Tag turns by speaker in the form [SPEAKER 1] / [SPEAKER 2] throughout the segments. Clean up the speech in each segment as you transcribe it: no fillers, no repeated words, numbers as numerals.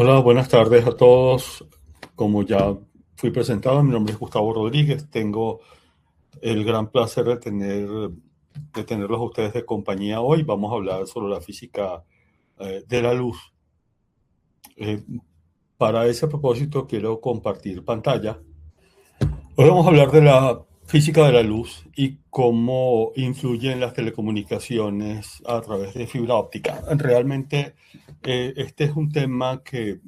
[SPEAKER 1] Hola, buenas tardes a todos. Como ya fui presentado, mi nombre es Gustavo Rodríguez. Tengo el gran placer de tenerlos a ustedes de compañía hoy. Vamos a hablar sobre la física de la luz. Eh, para ese propósito quiero compartir pantalla. Hoy vamos a hablar de la física de la luz y cómo influyen las telecomunicaciones a través de fibra óptica. Realmente este es un tema que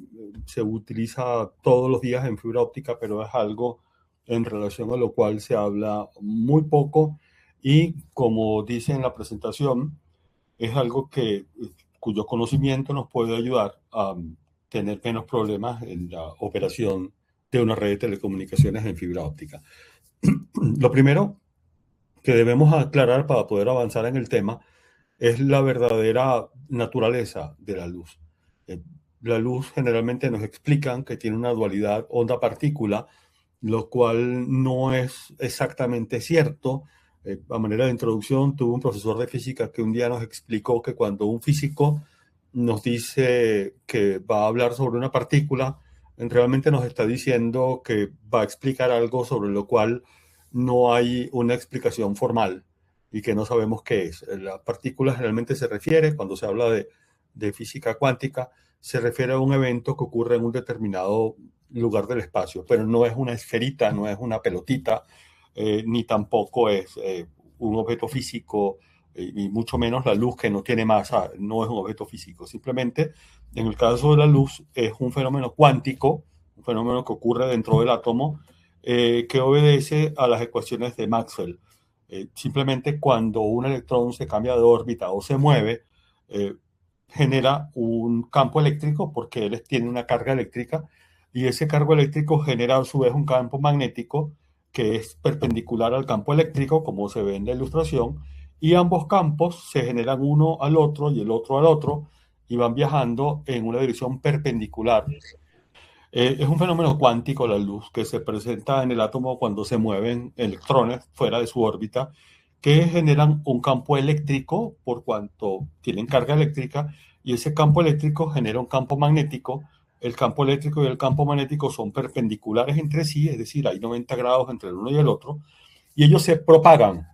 [SPEAKER 1] se utiliza todos los días en fibra óptica, pero es algo en relación a lo cual se habla muy poco y, como dice en la presentación, es algo cuyo conocimiento nos puede ayudar a tener menos problemas en la operación de una red de telecomunicaciones en fibra óptica. Lo primero que debemos aclarar para poder avanzar en el tema es la verdadera naturaleza de la luz. Eh, La luz generalmente nos explican que tiene una dualidad onda-partícula, lo cual no es exactamente cierto. A manera de introducción, tuve un profesor de física que un día nos explicó que cuando un físico nos dice que va a hablar sobre una partícula, realmente nos está diciendo que va a explicar algo sobre lo cual no hay una explicación formal y que no sabemos qué es. La partícula generalmente se refiere, cuando se habla de física cuántica, se refiere a un evento que ocurre en un determinado lugar del espacio, pero no es una esferita, no es una pelotita, ni tampoco es un objeto físico, y mucho menos la luz que no tiene masa, no es un objeto físico. Simplemente, en el caso de la luz, es un fenómeno cuántico, un fenómeno que ocurre dentro del átomo, que obedece a las ecuaciones de Maxwell. Simplemente cuando un electrón se cambia de órbita o se mueve, eh, genera un campo eléctrico porque él tiene una carga eléctrica y ese cargo eléctrico genera a su vez un campo magnético que es perpendicular al campo eléctrico, como se ve en la ilustración, y ambos campos se generan uno al otro y el otro al otro y van viajando en una dirección perpendicular. Es un fenómeno cuántico la luz que se presenta en el átomo cuando se mueven electrones fuera de su órbita que generan un campo eléctrico por cuanto tienen carga eléctrica y ese campo eléctrico genera un campo magnético. El campo eléctrico y el campo magnético son perpendiculares entre sí, es decir, hay 90 grados entre el uno y el otro, y ellos se propagan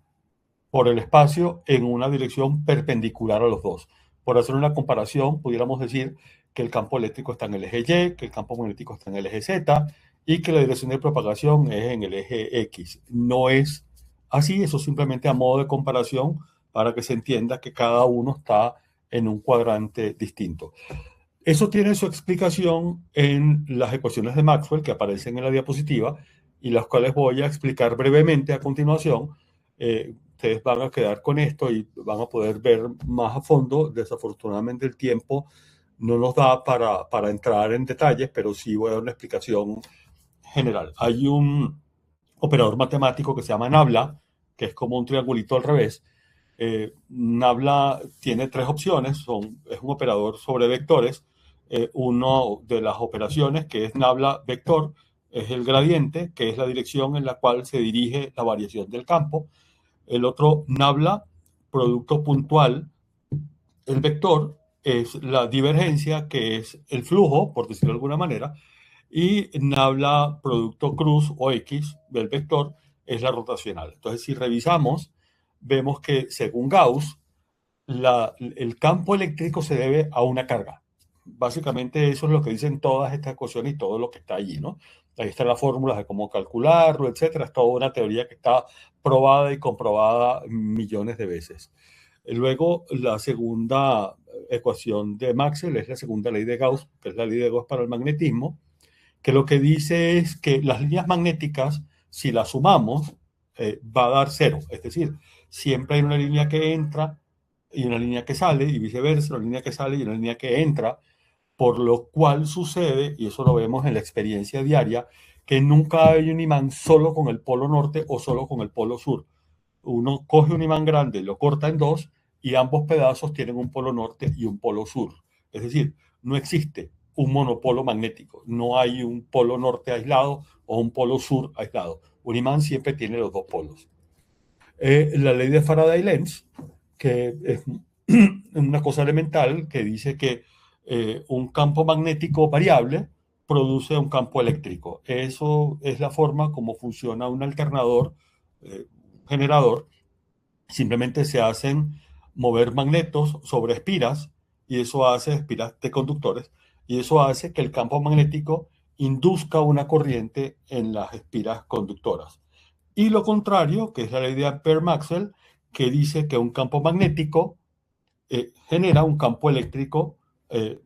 [SPEAKER 1] por el espacio en una dirección perpendicular a los dos. Por hacer una comparación, pudiéramos decir que el campo eléctrico está en el eje Y, que el campo magnético está en el eje Z y que la dirección de propagación es en el eje X. No es así, eso simplemente a modo de comparación para que se entienda que cada uno está en un cuadrante distinto. Eso tiene su explicación en las ecuaciones de Maxwell que aparecen en la diapositiva y las cuales voy a explicar brevemente a continuación. Ustedes van a quedar con esto y van a poder ver más a fondo. Desafortunadamente el tiempo no nos da para entrar en detalles, pero sí voy a dar una explicación general. Hay un operador matemático que se llama nabla, que es como un triangulito al revés. Nabla tiene tres opciones, es un operador sobre vectores. Uno de las operaciones, que es nabla vector, es el gradiente, que es la dirección en la cual se dirige la variación del campo. El otro, nabla producto puntual, el vector es la divergencia, que es el flujo, por decirlo de alguna manera, y nabla producto cruz o X del vector es la rotacional. Entonces, si revisamos, vemos que según Gauss, el campo eléctrico se debe a una carga. Básicamente eso es lo que dicen todas estas ecuaciones y todo lo que está allí, ¿no? Ahí están las fórmulas de cómo calcularlo, etcétera. Es toda una teoría que está probada y comprobada millones de veces. Luego, la segunda ecuación de Maxwell es la segunda ley de Gauss, que es la ley de Gauss para el magnetismo, que lo que dice es que las líneas magnéticas, si las sumamos, va a dar cero. Es decir, siempre hay una línea que entra y una línea que sale, y viceversa, una línea que sale y una línea que entra, por lo cual sucede, y eso lo vemos en la experiencia diaria, que nunca hay un imán solo con el polo norte o solo con el polo sur. Uno coge un imán grande, lo corta en dos y ambos pedazos tienen un polo norte y un polo sur. Es decir, no existe un monopolo magnético. No hay un polo norte aislado o un polo sur aislado. Un imán siempre tiene los dos polos. La ley de Faraday-Lenz, que es una cosa elemental que dice que un campo magnético variable produce un campo eléctrico. Eso es la forma como funciona un alternador, generador. Simplemente se hacen mover magnetos sobre espiras y eso hace espiras de conductores y eso hace que el campo magnético induzca una corriente en las espiras conductoras. Y lo contrario, que es la ley de Ampère-Maxwell, que dice que un campo magnético genera un campo eléctrico eh,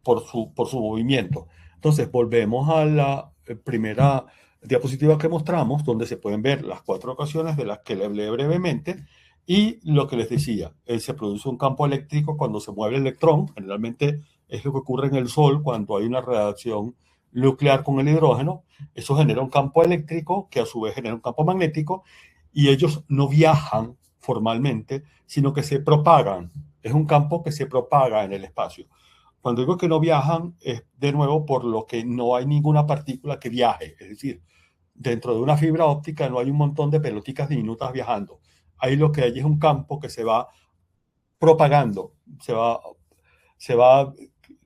[SPEAKER 1] por su movimiento. Entonces, volvemos a la primera diapositiva que mostramos, donde se pueden ver las 4 ocasiones de las que le hablé brevemente, y lo que les decía, se produce un campo eléctrico cuando se mueve el electrón, generalmente es lo que ocurre en el Sol cuando hay una reacción nuclear con el hidrógeno, eso genera un campo eléctrico que a su vez genera un campo magnético, y ellos no viajan formalmente, sino que se propagan, es un campo que se propaga en el espacio. Cuando digo que no viajan, es de nuevo por lo que no hay ninguna partícula que viaje. Es decir, dentro de una fibra óptica no hay un montón de pelotitas diminutas viajando. Ahí lo que hay es un campo que se va propagando, se va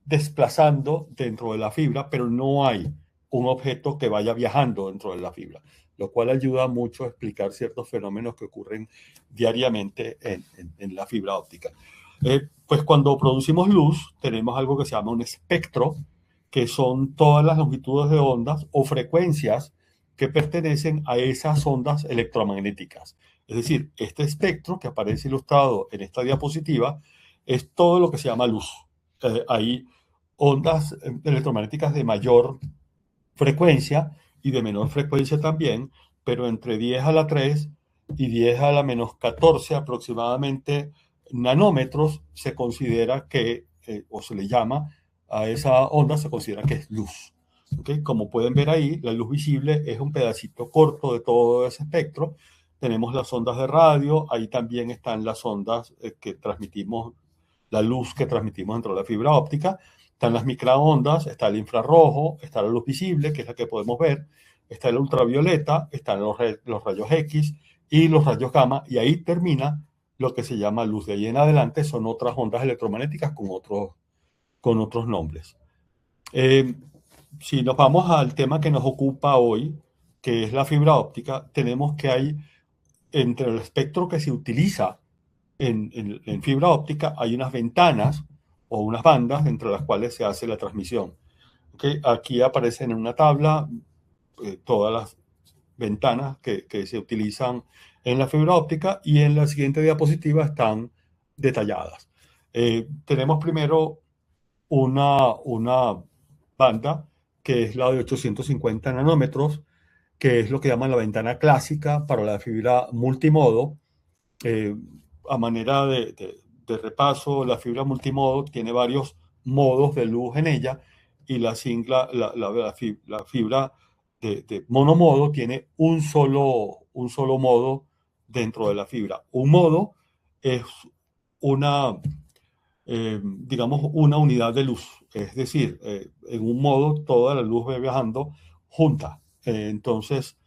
[SPEAKER 1] desplazando dentro de la fibra, pero no hay un objeto que vaya viajando dentro de la fibra, lo cual ayuda mucho a explicar ciertos fenómenos que ocurren diariamente en la fibra óptica. Pues cuando producimos luz, tenemos algo que se llama un espectro, que son todas las longitudes de ondas o frecuencias que pertenecen a esas ondas electromagnéticas. Es decir, este espectro que aparece ilustrado en esta diapositiva es todo lo que se llama luz. Hay ondas electromagnéticas de mayor frecuencia y de menor frecuencia también, pero entre 10 a la 3 y 10 a la menos 14 aproximadamente nanómetros se considera que, o se le llama a esa onda, se considera que es luz. ¿Okay? Como pueden ver ahí, la luz visible es un pedacito corto de todo ese espectro. Tenemos las ondas de radio, ahí también están las ondas que transmitimos, la luz que transmitimos dentro de la fibra óptica. Están las microondas, está el infrarrojo, está la luz visible, que es la que podemos ver, está el ultravioleta, están los rayos X y los rayos gamma, y ahí termina lo que se llama luz. De ahí en adelante son otras ondas electromagnéticas con otros nombres. Si nos vamos al tema que nos ocupa hoy, que es la fibra óptica, tenemos que hay entre el espectro que se utiliza en fibra óptica, hay unas ventanas o unas bandas entre las cuales se hace la transmisión. ¿Okay? Aquí aparecen en una tabla todas las ventanas que se utilizan en la fibra óptica y en la siguiente diapositiva están detalladas. Tenemos primero una banda que es la de 850 nanómetros, que es lo que llaman la ventana clásica para la fibra multimodo. A manera de repaso, la fibra multimodo tiene varios modos de luz en ella y la fibra de monomodo tiene un solo modo dentro de la fibra. Un modo es digamos, una unidad de luz. Es decir, en un modo toda la luz va viajando junta. Entonces,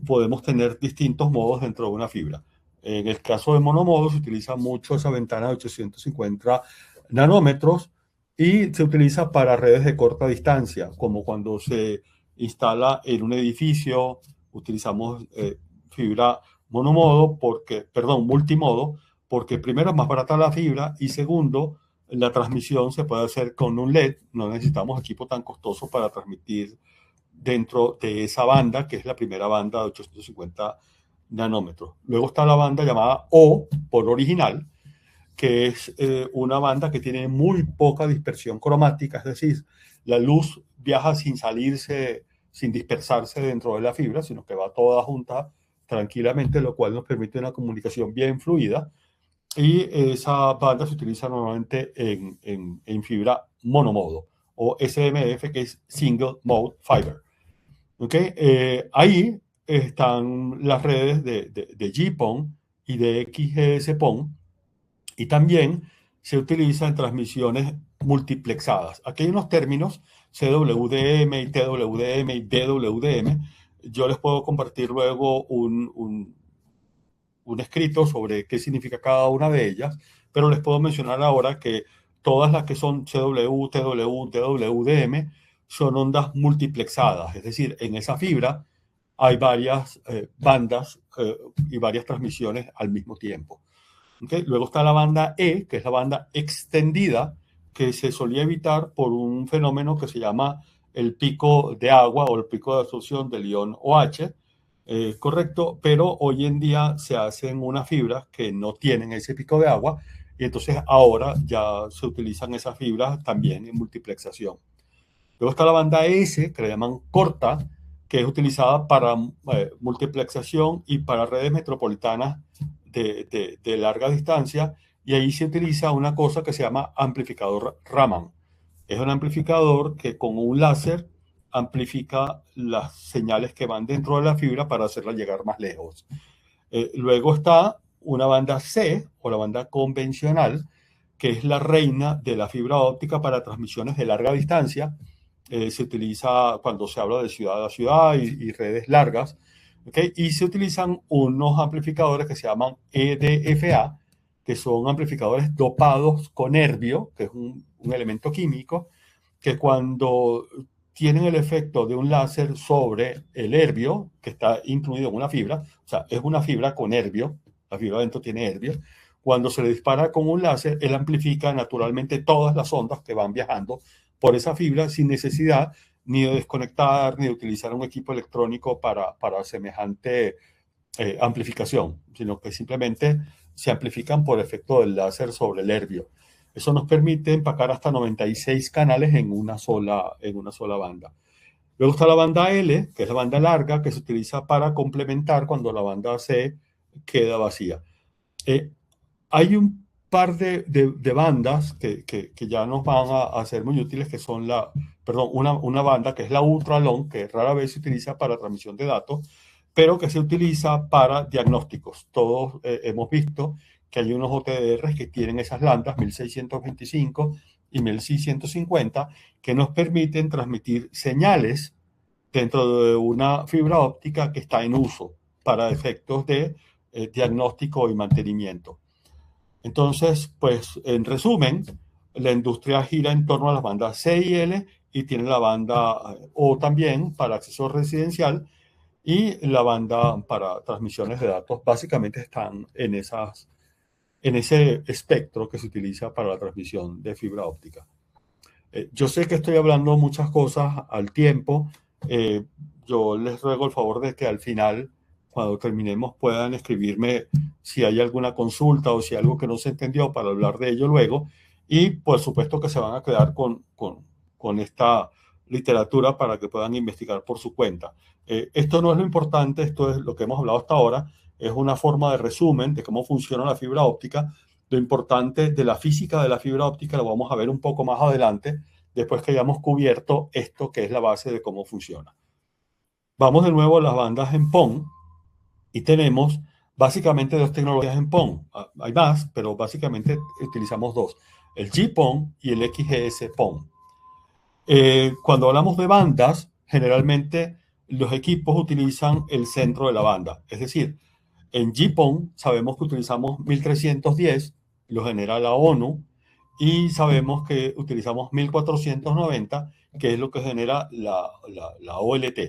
[SPEAKER 1] podemos tener distintos modos dentro de una fibra. En el caso de monomodo se utiliza mucho esa ventana de 850 nanómetros y se utiliza para redes de corta distancia, como cuando se instala en un edificio, utilizamos fibra multimodo, porque primero es más barata la fibra y segundo, la transmisión se puede hacer con un LED, no necesitamos equipo tan costoso para transmitir dentro de esa banda, que es la primera banda de 850 nanómetros. Luego está la banda llamada O, por original, que es una banda que tiene muy poca dispersión cromática, es decir, la luz viaja sin salirse, sin dispersarse dentro de la fibra, sino que va toda junta tranquilamente, lo cual nos permite una comunicación bien fluida. Y esa banda se utiliza normalmente en fibra monomodo o SMF, que es Single Mode Fiber. ¿Okay? Ahí están las redes de GPON y de XGS-PON y también se utiliza en transmisiones multiplexadas. Aquí hay unos términos, CWDM y TWDM y DWDM. Yo les puedo compartir luego un escrito sobre qué significa cada una de ellas, pero les puedo mencionar ahora que todas las que son CW, TW, DWDM son ondas multiplexadas, es decir, en esa fibra hay varias bandas y varias transmisiones al mismo tiempo. ¿Okay? Luego está la banda E, que es la banda extendida, que se solía evitar por un fenómeno que se llama el pico de agua o el pico de absorción del ion OH, correcto, pero hoy en día se hacen unas fibras que no tienen ese pico de agua y entonces ahora ya se utilizan esas fibras también en multiplexación. Luego está la banda S, que le llaman corta, que es utilizada para multiplexación y para redes metropolitanas de larga distancia, y ahí se utiliza una cosa que se llama amplificador Raman. Es un amplificador que con un láser amplifica las señales que van dentro de la fibra para hacerla llegar más lejos. Luego está una banda C, o la banda convencional, que es la reina de la fibra óptica para transmisiones de larga distancia. Se utiliza cuando se habla de ciudad a ciudad y redes largas, ¿okay? Y se utilizan unos amplificadores que se llaman EDFA, que son amplificadores dopados con herbio, que es un elemento químico, que cuando tienen el efecto de un láser sobre el herbio, que está incluido en una fibra, o sea, es una fibra con herbio, la fibra adentro tiene herbio, cuando se le dispara con un láser, él amplifica naturalmente todas las ondas que van viajando por esa fibra sin necesidad ni de desconectar ni de utilizar un equipo electrónico para semejante amplificación, sino que simplemente se amplifican por efecto del láser sobre el herbio. Eso nos permite empacar hasta 96 canales en una sola banda. Luego está la banda L, que es la banda larga, que se utiliza para complementar cuando la banda C queda vacía. Hay un par de bandas que ya nos van a ser muy útiles, que son una banda que es la ultra long, que rara vez se utiliza para transmisión de datos, pero que se utiliza para diagnósticos. Todos hemos visto que hay unos OTDRs que tienen esas landas 1625 y 1650 que nos permiten transmitir señales dentro de una fibra óptica que está en uso para efectos de diagnóstico y mantenimiento. Entonces, pues en resumen, la industria gira en torno a las bandas C y L y tiene la banda O también para acceso residencial y la banda para transmisiones de datos. Básicamente están en ese espectro que se utiliza para la transmisión de fibra óptica. Yo sé que estoy hablando muchas cosas al tiempo. Yo les ruego el favor de que al final, cuando terminemos, puedan escribirme si hay alguna consulta o si hay algo que no se entendió para hablar de ello luego. Y por supuesto que se van a quedar con esta literatura para que puedan investigar por su cuenta. Esto no es lo importante, esto es lo que hemos hablado hasta ahora. Es una forma de resumen de cómo funciona la fibra óptica. Lo importante de la física de la fibra óptica lo vamos a ver un poco más adelante, después que hayamos cubierto esto que es la base de cómo funciona. Vamos de nuevo a las bandas en PON y tenemos básicamente dos tecnologías en PON. Hay más, pero básicamente utilizamos dos, el GPON y el XGS-PON. Cuando hablamos de bandas, generalmente los equipos utilizan el centro de la banda, es decir, en GPON sabemos que utilizamos 1310, lo genera la ONU, y sabemos que utilizamos 1490, que es lo que genera la OLT.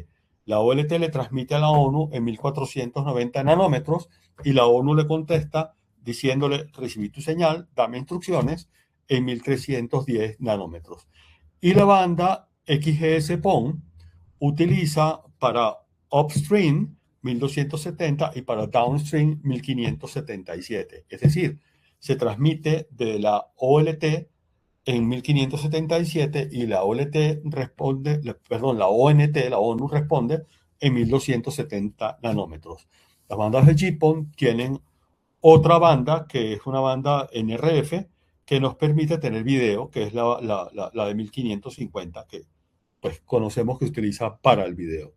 [SPEAKER 1] La OLT le transmite a la ONU en 1490 nanómetros y la ONU le contesta diciéndole, recibí tu señal, dame instrucciones en 1310 nanómetros. Y la banda XGS-PON utiliza para upstream 1270 y para downstream 1577. Es decir, se transmite de la OLT en 1577 y la OLT responde, perdón, la ONT, la ONU responde en 1270 nanómetros. Las bandas de GPON tienen otra banda que es una banda NRF que nos permite tener video, que es la de 1550, que pues conocemos que se utiliza para el video.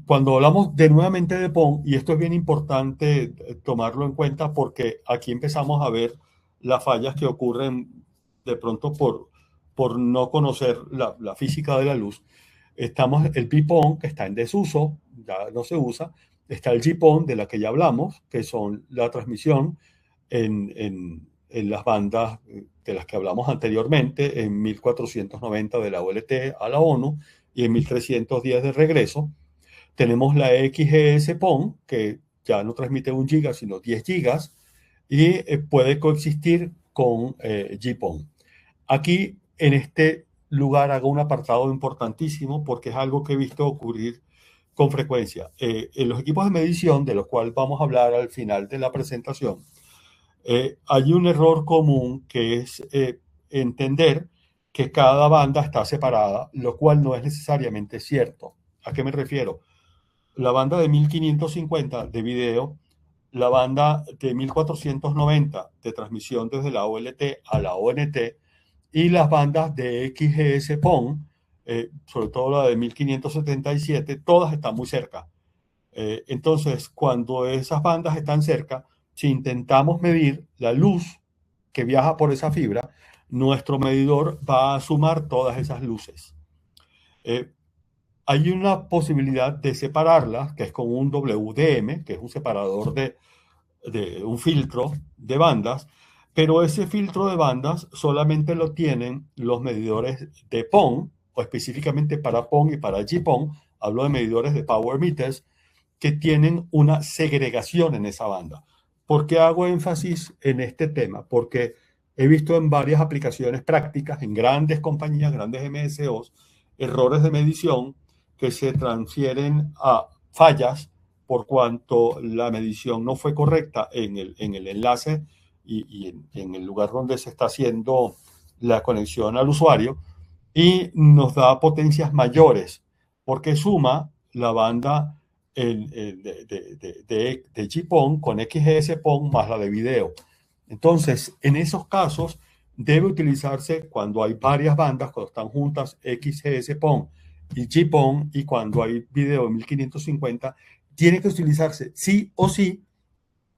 [SPEAKER 1] Cuando hablamos nuevamente de PON, y esto es bien importante tomarlo en cuenta porque aquí empezamos a ver las fallas que ocurren de pronto por no conocer la física de la luz. Estamos el PPON, que está en desuso, ya no se usa. Está el GPON, de la que ya hablamos, que son la transmisión en las bandas de las que hablamos anteriormente, en 1490 de la OLT a la ONU y en 1310 de regreso. Tenemos la XGS-PON, que ya no transmite 1 giga, sino 10 gigas, y puede coexistir con GPON. Aquí, en este lugar, hago un apartado importantísimo porque es algo que he visto ocurrir con frecuencia. En los equipos de medición, de los cuales vamos a hablar al final de la presentación, hay un error común que es entender que cada banda está separada, lo cual no es necesariamente cierto. ¿A qué me refiero? La banda de 1550 de video, la banda de 1490 de transmisión desde la OLT a la ONT y las bandas de XGS-PON, sobre todo la de 1577, todas están muy cerca. Entonces, cuando esas bandas están cerca, si intentamos medir la luz que viaja por esa fibra, nuestro medidor va a sumar todas esas luces. Hay una posibilidad de separarlas, que es con un WDM, que es un separador de un filtro de bandas, pero ese filtro de bandas solamente lo tienen los medidores de PON, o específicamente para PON y para GPON. Hablo de medidores de power meters que tienen una segregación en esa banda. ¿Por qué hago énfasis en este tema? Porque he visto en varias aplicaciones prácticas, en grandes compañías, grandes MSOs, errores de medición que se transfieren a fallas por cuanto la medición no fue correcta en el enlace y en el lugar donde se está haciendo la conexión al usuario, y nos da potencias mayores porque suma la banda de GPON con XGS-PON más la de video. Entonces, en esos casos, debe utilizarse cuando hay varias bandas, cuando están juntas XGS-PON y GPON, y cuando hay video en 1550, tiene que utilizarse sí o sí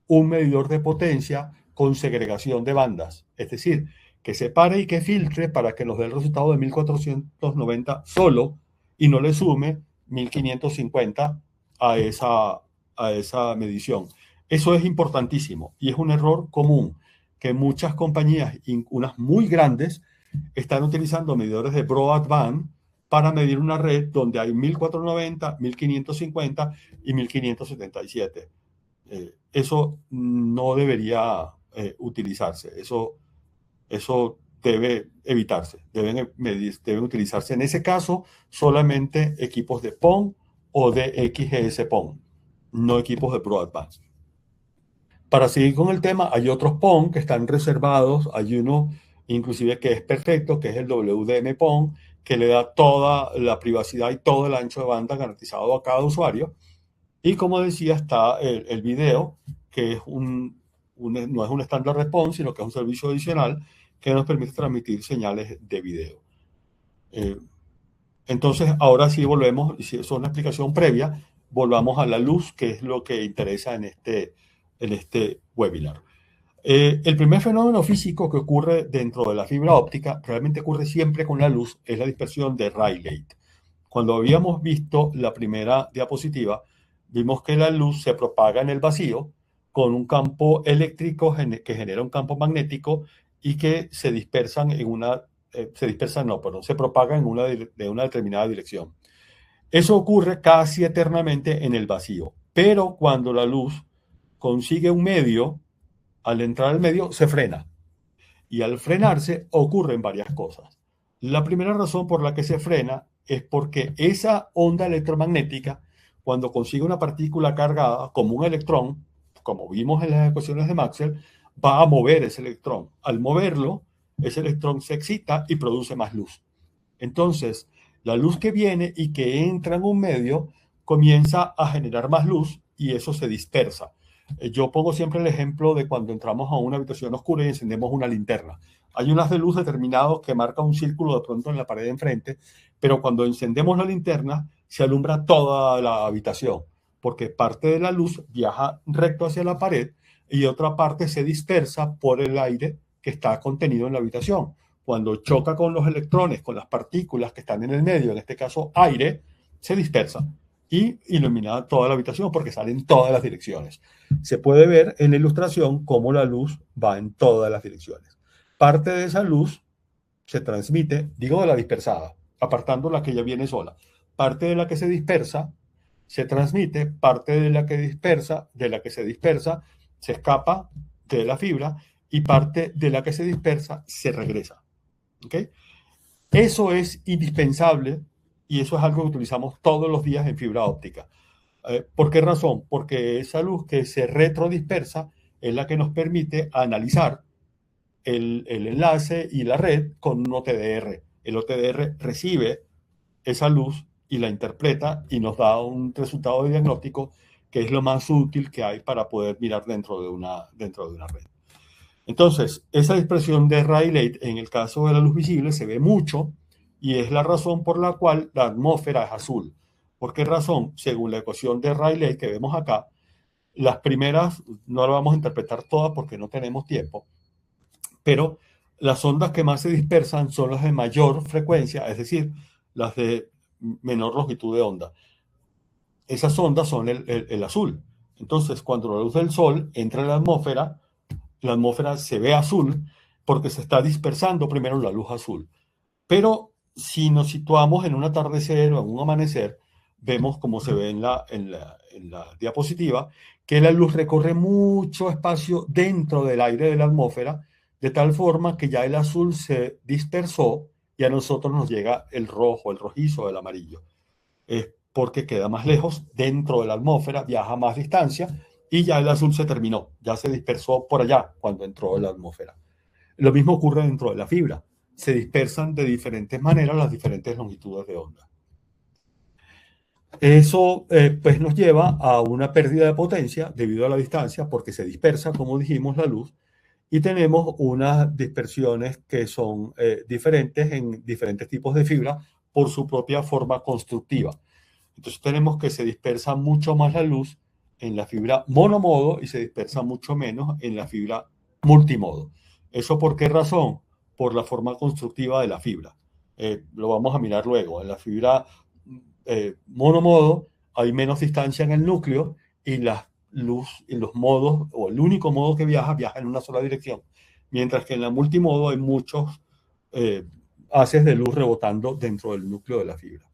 [SPEAKER 1] un medidor de potencia con segregación de bandas. Es decir, que separe y que filtre para que nos dé el resultado de 1490 solo y no le sume 1550 a esa medición. Eso es importantísimo y es un error común que muchas compañías, unas muy grandes, están utilizando medidores de broadband para medir una red donde hay 1490, 1550 y 1577. Eso no debería utilizarse. Eso debe evitarse. Deben utilizarse en ese caso solamente equipos de PON o de XGS-PON, no equipos de broadband. Para seguir con el tema, hay otros PON que están reservados. Hay uno inclusive que es perfecto, que es el WDM-PON, que le da toda la privacidad y todo el ancho de banda garantizado a cada usuario. Y como decía, está el video, que es no es un estándar de PON, sino que es un servicio adicional que nos permite transmitir señales de video. Entonces, ahora sí volvemos, si es una explicación previa, volvamos a la luz, que es lo que interesa en este webinar. El primer fenómeno físico que ocurre dentro de la fibra óptica, realmente ocurre siempre con la luz, es la dispersión de Rayleigh. Cuando habíamos visto la primera diapositiva, vimos que la luz se propaga en el vacío con un campo eléctrico que genera un campo magnético y que se dispersan se propagan de una determinada dirección. Eso ocurre casi eternamente en el vacío, pero cuando la luz consigue un medio, al entrar al medio se frena. Y al frenarse ocurren varias cosas. La primera razón por la que se frena es porque esa onda electromagnética, cuando consigue una partícula cargada, como un electrón, como vimos en las ecuaciones de Maxwell, va a mover ese electrón. Al moverlo, ese electrón se excita y produce más luz. Entonces, la luz que viene y que entra en un medio comienza a generar más luz y eso se dispersa. Yo pongo siempre el ejemplo de cuando entramos a una habitación oscura y encendemos una linterna. Hay unas de luz determinados que marcan un círculo de pronto en la pared de enfrente, pero cuando encendemos la linterna se alumbra toda la habitación, porque parte de la luz viaja recto hacia la pared y otra parte se dispersa por el aire que está contenido en la habitación. Cuando choca con los electrones, con las partículas que están en el medio, en este caso aire, se dispersa. y ilumina toda la habitación porque sale en todas las direcciones. Se puede ver en la ilustración cómo la luz va en todas las direcciones. Parte de esa luz se transmite, digo de la dispersada, apartando la que ya viene sola. Parte de la que se dispersa se transmite, parte de la que se dispersa, se escapa de la fibra y parte de la que se dispersa se regresa. ¿Okay? Eso es indispensable y eso es algo que utilizamos todos los días en fibra óptica. ¿Por qué razón? Porque esa luz que se retrodispersa es la que nos permite analizar el enlace y la red con un OTDR. El OTDR recibe esa luz y la interpreta y nos da un resultado de diagnóstico que es lo más útil que hay para poder mirar dentro de una red. Entonces, esa dispersión de Rayleigh en el caso de la luz visible se ve mucho y es la razón por la cual la atmósfera es azul. ¿Por qué razón? Según la ecuación de Rayleigh que vemos acá, las primeras no las vamos a interpretar todas porque no tenemos tiempo, pero las ondas que más se dispersan son las de mayor frecuencia, es decir, las de menor longitud de onda. Esas ondas son el azul. Entonces, cuando la luz del sol entra en la atmósfera se ve azul porque se está dispersando primero la luz azul. Pero si nos situamos en un atardecer o en un amanecer, vemos como se ve en la diapositiva, que la luz recorre mucho espacio dentro del aire de la atmósfera, de tal forma que ya el azul se dispersó y a nosotros nos llega el rojo, el rojizo, el amarillo. Es porque queda más lejos dentro de la atmósfera, viaja más distancia y ya el azul se terminó, ya se dispersó por allá cuando entró en la atmósfera. Lo mismo ocurre dentro de la fibra. Se dispersan de diferentes maneras las diferentes longitudes de onda. Eso pues nos lleva a una pérdida de potencia debido a la distancia porque se dispersa, como dijimos, la luz y tenemos unas dispersiones que son diferentes en diferentes tipos de fibra por su propia forma constructiva. Entonces tenemos que se dispersa mucho más la luz en la fibra monomodo y se dispersa mucho menos en la fibra multimodo. ¿Eso por qué razón? Por la forma constructiva de la fibra. Lo vamos a mirar luego. En la fibra monomodo hay menos distancia en el núcleo y la luz y los modos, o el único modo que viaja en una sola dirección. Mientras que en la multimodo hay muchos haces de luz rebotando dentro del núcleo de la fibra.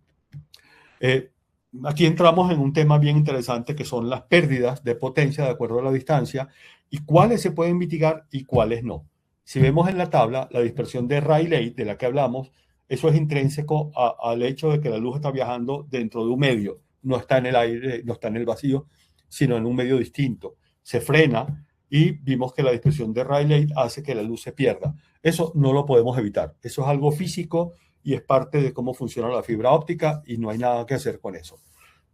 [SPEAKER 1] Aquí entramos en un tema bien interesante que son las pérdidas de potencia de acuerdo a la distancia y cuáles se pueden mitigar y cuáles no. Si vemos en la tabla la dispersión de Rayleigh de la que hablamos, eso es intrínseco al hecho de que la luz está viajando dentro de un medio, no está en el aire, no está en el vacío, sino en un medio distinto. Se frena y vimos que la dispersión de Rayleigh hace que la luz se pierda. Eso no lo podemos evitar, eso es algo físico y es parte de cómo funciona la fibra óptica y no hay nada que hacer con eso.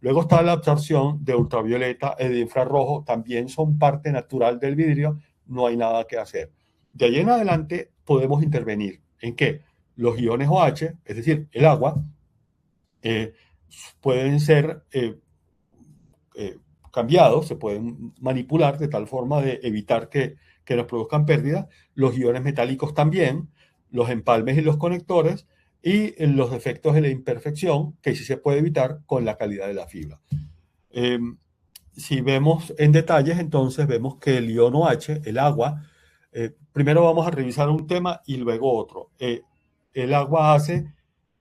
[SPEAKER 1] Luego está la absorción de ultravioleta y de infrarrojo, también son parte natural del vidrio, no hay nada que hacer. De ahí en adelante podemos intervenir. ¿En qué? Los iones OH, es decir, el agua, pueden ser cambiados, se pueden manipular de tal forma de evitar que nos produzcan pérdidas. Los iones metálicos también, los empalmes y los conectores, y los defectos de la imperfección, que sí se puede evitar con la calidad de la fibra. Si vemos en detalles, entonces vemos que el ion OH, el agua, primero vamos a revisar un tema y luego otro. El agua hace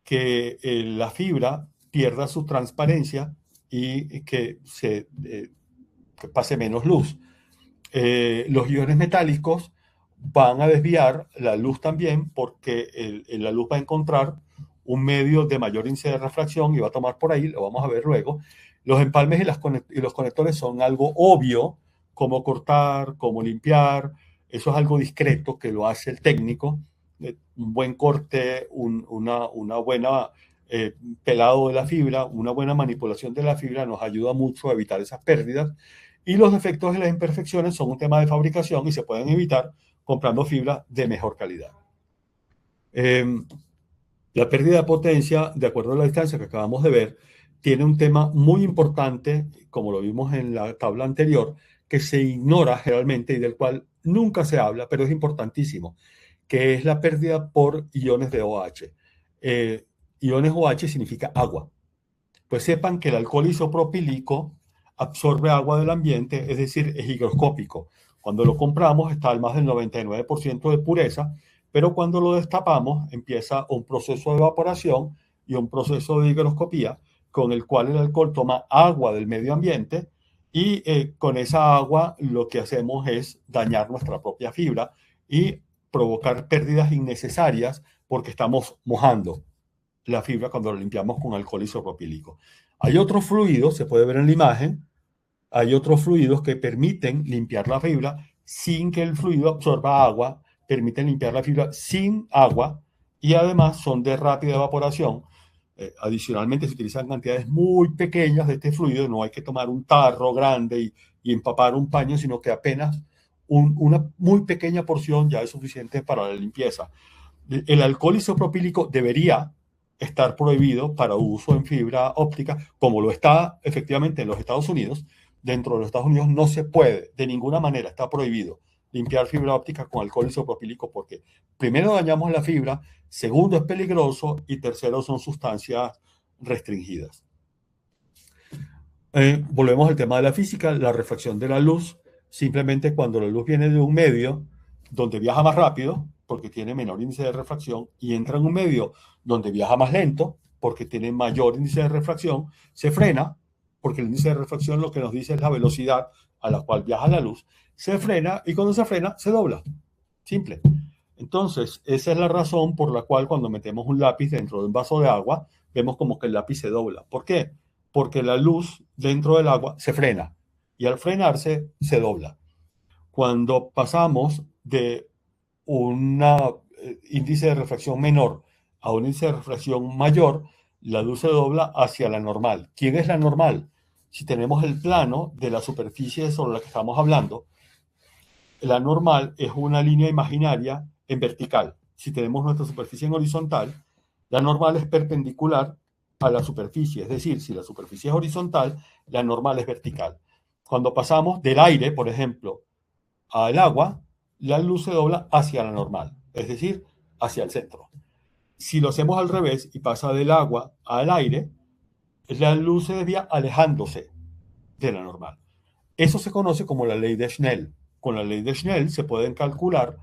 [SPEAKER 1] que la fibra pierda su transparencia y que pase menos luz. Los iones metálicos van a desviar la luz también porque la luz va a encontrar un medio de mayor índice de refracción y va a tomar por ahí, lo vamos a ver luego. Los empalmes y los conectores son algo obvio, como cortar, como limpiar, eso es algo discreto que lo hace el técnico. Un buen corte, una buena pelado de la fibra, una buena manipulación de la fibra nos ayuda mucho a evitar esas pérdidas. Y los defectos y las imperfecciones son un tema de fabricación y se pueden evitar comprando fibra de mejor calidad. La pérdida de potencia, de acuerdo a la distancia que acabamos de ver, tiene un tema muy importante, como lo vimos en la tabla anterior, que se ignora generalmente y del cual nunca se habla, pero es importantísimo, que es la pérdida por iones de OH. Iones OH significa agua. pues sepan que el alcohol isopropílico absorbe agua del ambiente, es decir, es higroscópico. Cuando lo compramos está al más del 99% de pureza, pero cuando lo destapamos empieza un proceso de evaporación y un proceso de higroscopía con el cual el alcohol toma agua del medio ambiente y con esa agua lo que hacemos es dañar nuestra propia fibra y provocar pérdidas innecesarias porque estamos mojando la fibra cuando la limpiamos con alcohol isopropílico. Hay otros fluidos, se puede ver en la imagen, hay otros fluidos que permiten limpiar la fibra sin que el fluido absorba agua, permiten limpiar la fibra sin agua y además son de rápida evaporación. Adicionalmente se utilizan cantidades muy pequeñas de este fluido, no hay que tomar un tarro grande y empapar un paño, sino que apenas una muy pequeña porción ya es suficiente para la limpieza. El alcohol isopropílico debería estar prohibido para uso en fibra óptica, como lo está efectivamente en los Estados Unidos. Dentro de los Estados Unidos no se puede, de ninguna manera, está prohibido limpiar fibra óptica con alcohol isopropílico porque primero dañamos la fibra, segundo es peligroso y tercero son sustancias restringidas. Volvemos al tema de la física, la refracción de la luz. Simplemente cuando la luz viene de un medio donde viaja más rápido, porque tiene menor índice de refracción, y entra en un medio donde viaja más lento, porque tiene mayor índice de refracción, se frena, porque el índice de refracción lo que nos dice es la velocidad a la cual viaja la luz, se frena y cuando se frena se dobla. Simple. Entonces, esa es la razón por la cual cuando metemos un lápiz dentro de un vaso de agua, vemos como que el lápiz se dobla. ¿Por qué? Porque la luz dentro del agua se frena y al frenarse se dobla. Cuando pasamos de un índice de refracción menor a un índice de refracción mayor, la luz se dobla hacia la normal. ¿Quién es la normal? Si tenemos el plano de la superficie sobre la que estamos hablando, la normal es una línea imaginaria en vertical. Si tenemos nuestra superficie en horizontal, la normal es perpendicular a la superficie. Es decir, si la superficie es horizontal, la normal es vertical. Cuando pasamos del aire, por ejemplo, al agua, la luz se dobla hacia la normal, es decir, hacia el centro. Si lo hacemos al revés y pasa del agua al aire, la luz se desvía alejándose de la normal. Eso se conoce como la ley de Snell. Con la ley de Snell se pueden calcular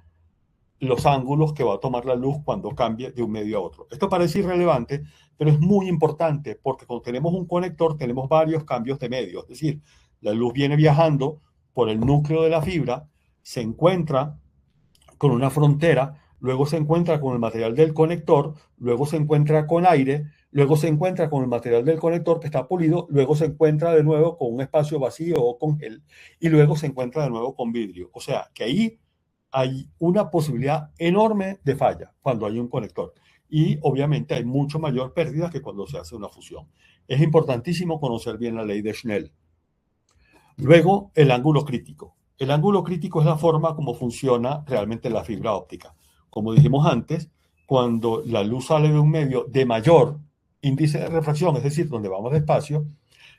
[SPEAKER 1] los ángulos que va a tomar la luz cuando cambie de un medio a otro. Esto parece irrelevante, pero es muy importante porque cuando tenemos un conector tenemos varios cambios de medio. Es decir, la luz viene viajando por el núcleo de la fibra, se encuentra con una frontera, luego se encuentra con el material del conector, luego se encuentra con aire, luego se encuentra con el material del conector que está pulido, luego se encuentra de nuevo con un espacio vacío o con gel y luego se encuentra de nuevo con vidrio. O sea, que ahí hay una posibilidad enorme de falla cuando hay un conector y obviamente hay mucho mayor pérdida que cuando se hace una fusión. Es importantísimo conocer bien la ley de Snell. Luego, el ángulo crítico. El ángulo crítico es la forma como funciona realmente la fibra óptica. Como dijimos antes, cuando la luz sale de un medio de mayor índice de refracción, es decir, donde vamos despacio,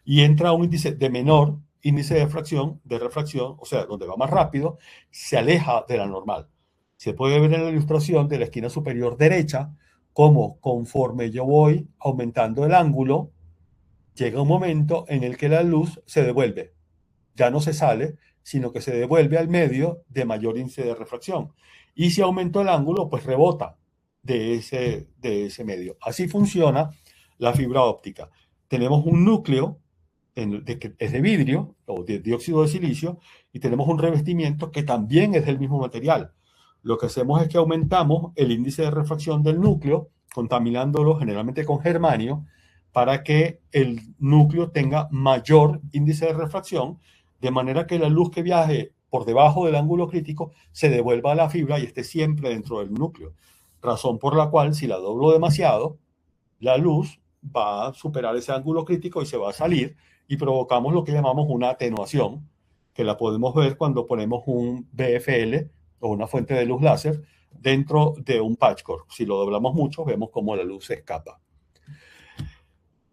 [SPEAKER 1] y entra a un índice de menor índice de refracción, o sea, donde va más rápido, se aleja de la normal. Se puede ver en la ilustración de la esquina superior derecha cómo conforme yo voy aumentando el ángulo, llega un momento en el que la luz se devuelve. Ya no se sale, sino que se devuelve al medio de mayor índice de refracción. Y si aumento el ángulo, pues rebota de ese medio. Así funciona la fibra óptica. Tenemos un núcleo que es de vidrio o de dióxido de silicio y tenemos un revestimiento que también es del mismo material. Lo que hacemos es que aumentamos el índice de refracción del núcleo, contaminándolo generalmente con germanio, para que el núcleo tenga mayor índice de refracción, de manera que la luz que viaje por debajo del ángulo crítico se devuelva a la fibra y esté siempre dentro del núcleo. Razón por la cual, si la doblo demasiado, la luz va a superar ese ángulo crítico y se va a salir y provocamos lo que llamamos una atenuación, que la podemos ver cuando ponemos un BFL o una fuente de luz láser dentro de un patchcore. Si lo doblamos mucho, vemos cómo la luz se escapa.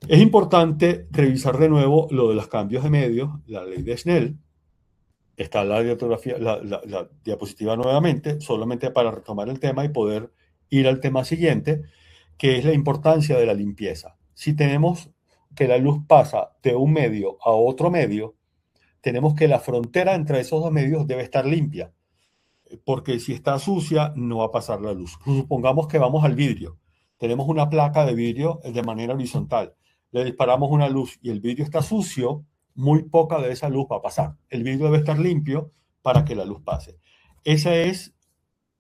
[SPEAKER 1] Es importante revisar de nuevo lo de los cambios de medios, la ley de Snell. Está la diapositiva nuevamente, solamente para retomar el tema y poder ir al tema siguiente, que es la importancia de la limpieza. Si tenemos que la luz pasa de un medio a otro medio, tenemos que la frontera entre esos dos medios debe estar limpia, porque si está sucia no va a pasar la luz. Supongamos que vamos al vidrio, tenemos una placa de vidrio de manera horizontal, le disparamos una luz y el vidrio está sucio, muy poca de esa luz va a pasar. El vidrio debe estar limpio para que la luz pase. Esa es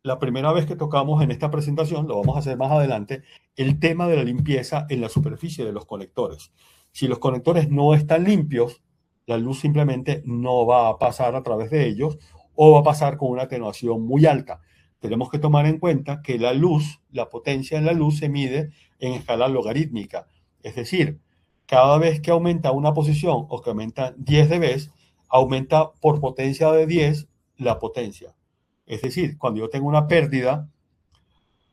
[SPEAKER 1] la primera vez que tocamos en esta presentación, lo vamos a hacer más adelante, el tema de la limpieza en la superficie de los conectores. Si los conectores no están limpios, la luz simplemente no va a pasar a través de ellos o va a pasar con una atenuación muy alta. Tenemos que tomar en cuenta que la luz, la potencia en la luz se mide en escala logarítmica. Es decir, cada vez que aumenta una posición o que aumenta 10 dB, aumenta por potencia de 10 la potencia. Es decir, cuando yo tengo una pérdida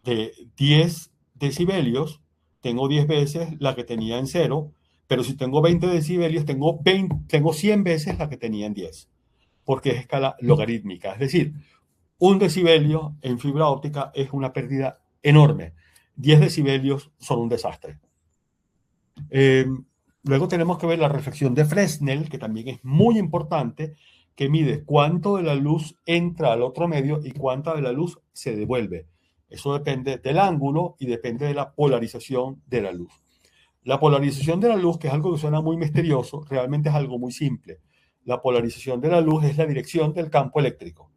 [SPEAKER 1] de 10 decibelios, tengo 10 veces la que tenía en 0, pero si tengo 20 decibelios, tengo 100 veces la que tenía en 10, porque es escala logarítmica. Es decir, un decibelio en fibra óptica es una pérdida enorme. 10 decibelios son un desastre. Luego tenemos que ver la reflexión de Fresnel, que también es muy importante, que mide cuánto de la luz entra al otro medio y cuánta de la luz se devuelve. Eso depende del ángulo y depende de la polarización de la luz. La polarización de la luz, que es algo que suena muy misterioso, realmente es algo muy simple. La polarización de la luz es la dirección del campo eléctrico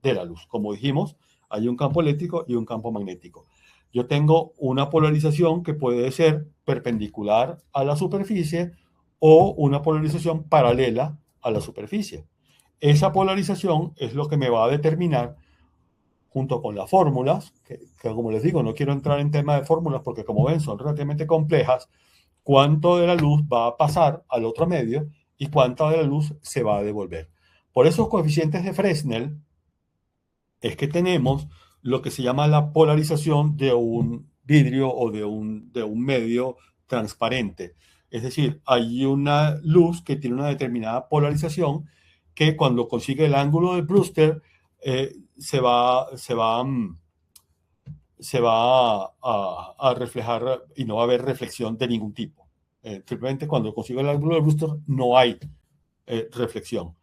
[SPEAKER 1] de la luz. Como dijimos, hay un campo eléctrico y un campo magnético. Yo tengo una polarización que puede ser perpendicular a la superficie o una polarización paralela a la superficie. Esa polarización es lo que me va a determinar, junto con las fórmulas, que como les digo, no quiero entrar en tema de fórmulas porque como ven son relativamente complejas, cuánto de la luz va a pasar al otro medio y cuánta de la luz se va a devolver. Por esos coeficientes de Fresnel es que tenemos lo que se llama la polarización de un vidrio o de un medio transparente. Es decir, hay una luz que tiene una determinada polarización que cuando consigue el ángulo de Brewster se va a reflejar y no va a haber reflexión de ningún tipo. Simplemente cuando consigue el ángulo de Brewster no hay reflexión.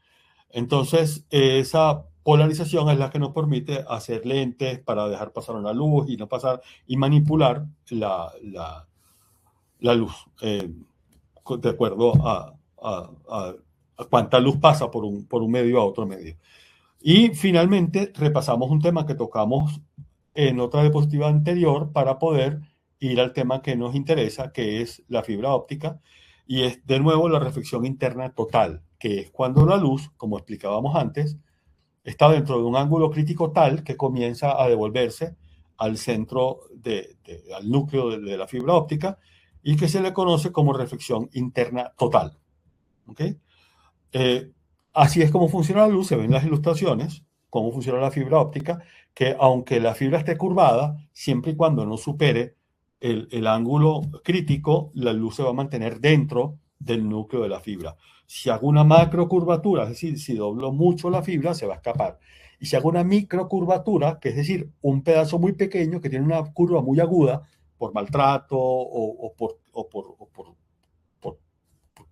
[SPEAKER 1] Entonces, esa polarización es la que nos permite hacer lentes para dejar pasar una luz y no pasar y manipular la luz de acuerdo a cuánta luz pasa por un medio a otro medio. Y finalmente repasamos un tema que tocamos en otra diapositiva anterior para poder ir al tema que nos interesa, que es la fibra óptica, y es de nuevo la reflexión interna total, que es cuando la luz, como explicábamos antes, está dentro de un ángulo crítico tal que comienza a devolverse al centro, al núcleo de la fibra óptica, y que se le conoce como reflexión interna total. ¿Okay? Así es como funciona la luz, se ven las ilustraciones, cómo funciona la fibra óptica, que aunque la fibra esté curvada, siempre y cuando no supere el ángulo crítico, la luz se va a mantener dentro del núcleo de la fibra. Si hago una macrocurvatura, es decir, si doblo mucho la fibra, se va a escapar. Y si hago una microcurvatura, que es decir, un pedazo muy pequeño que tiene una curva muy aguda, por maltrato o por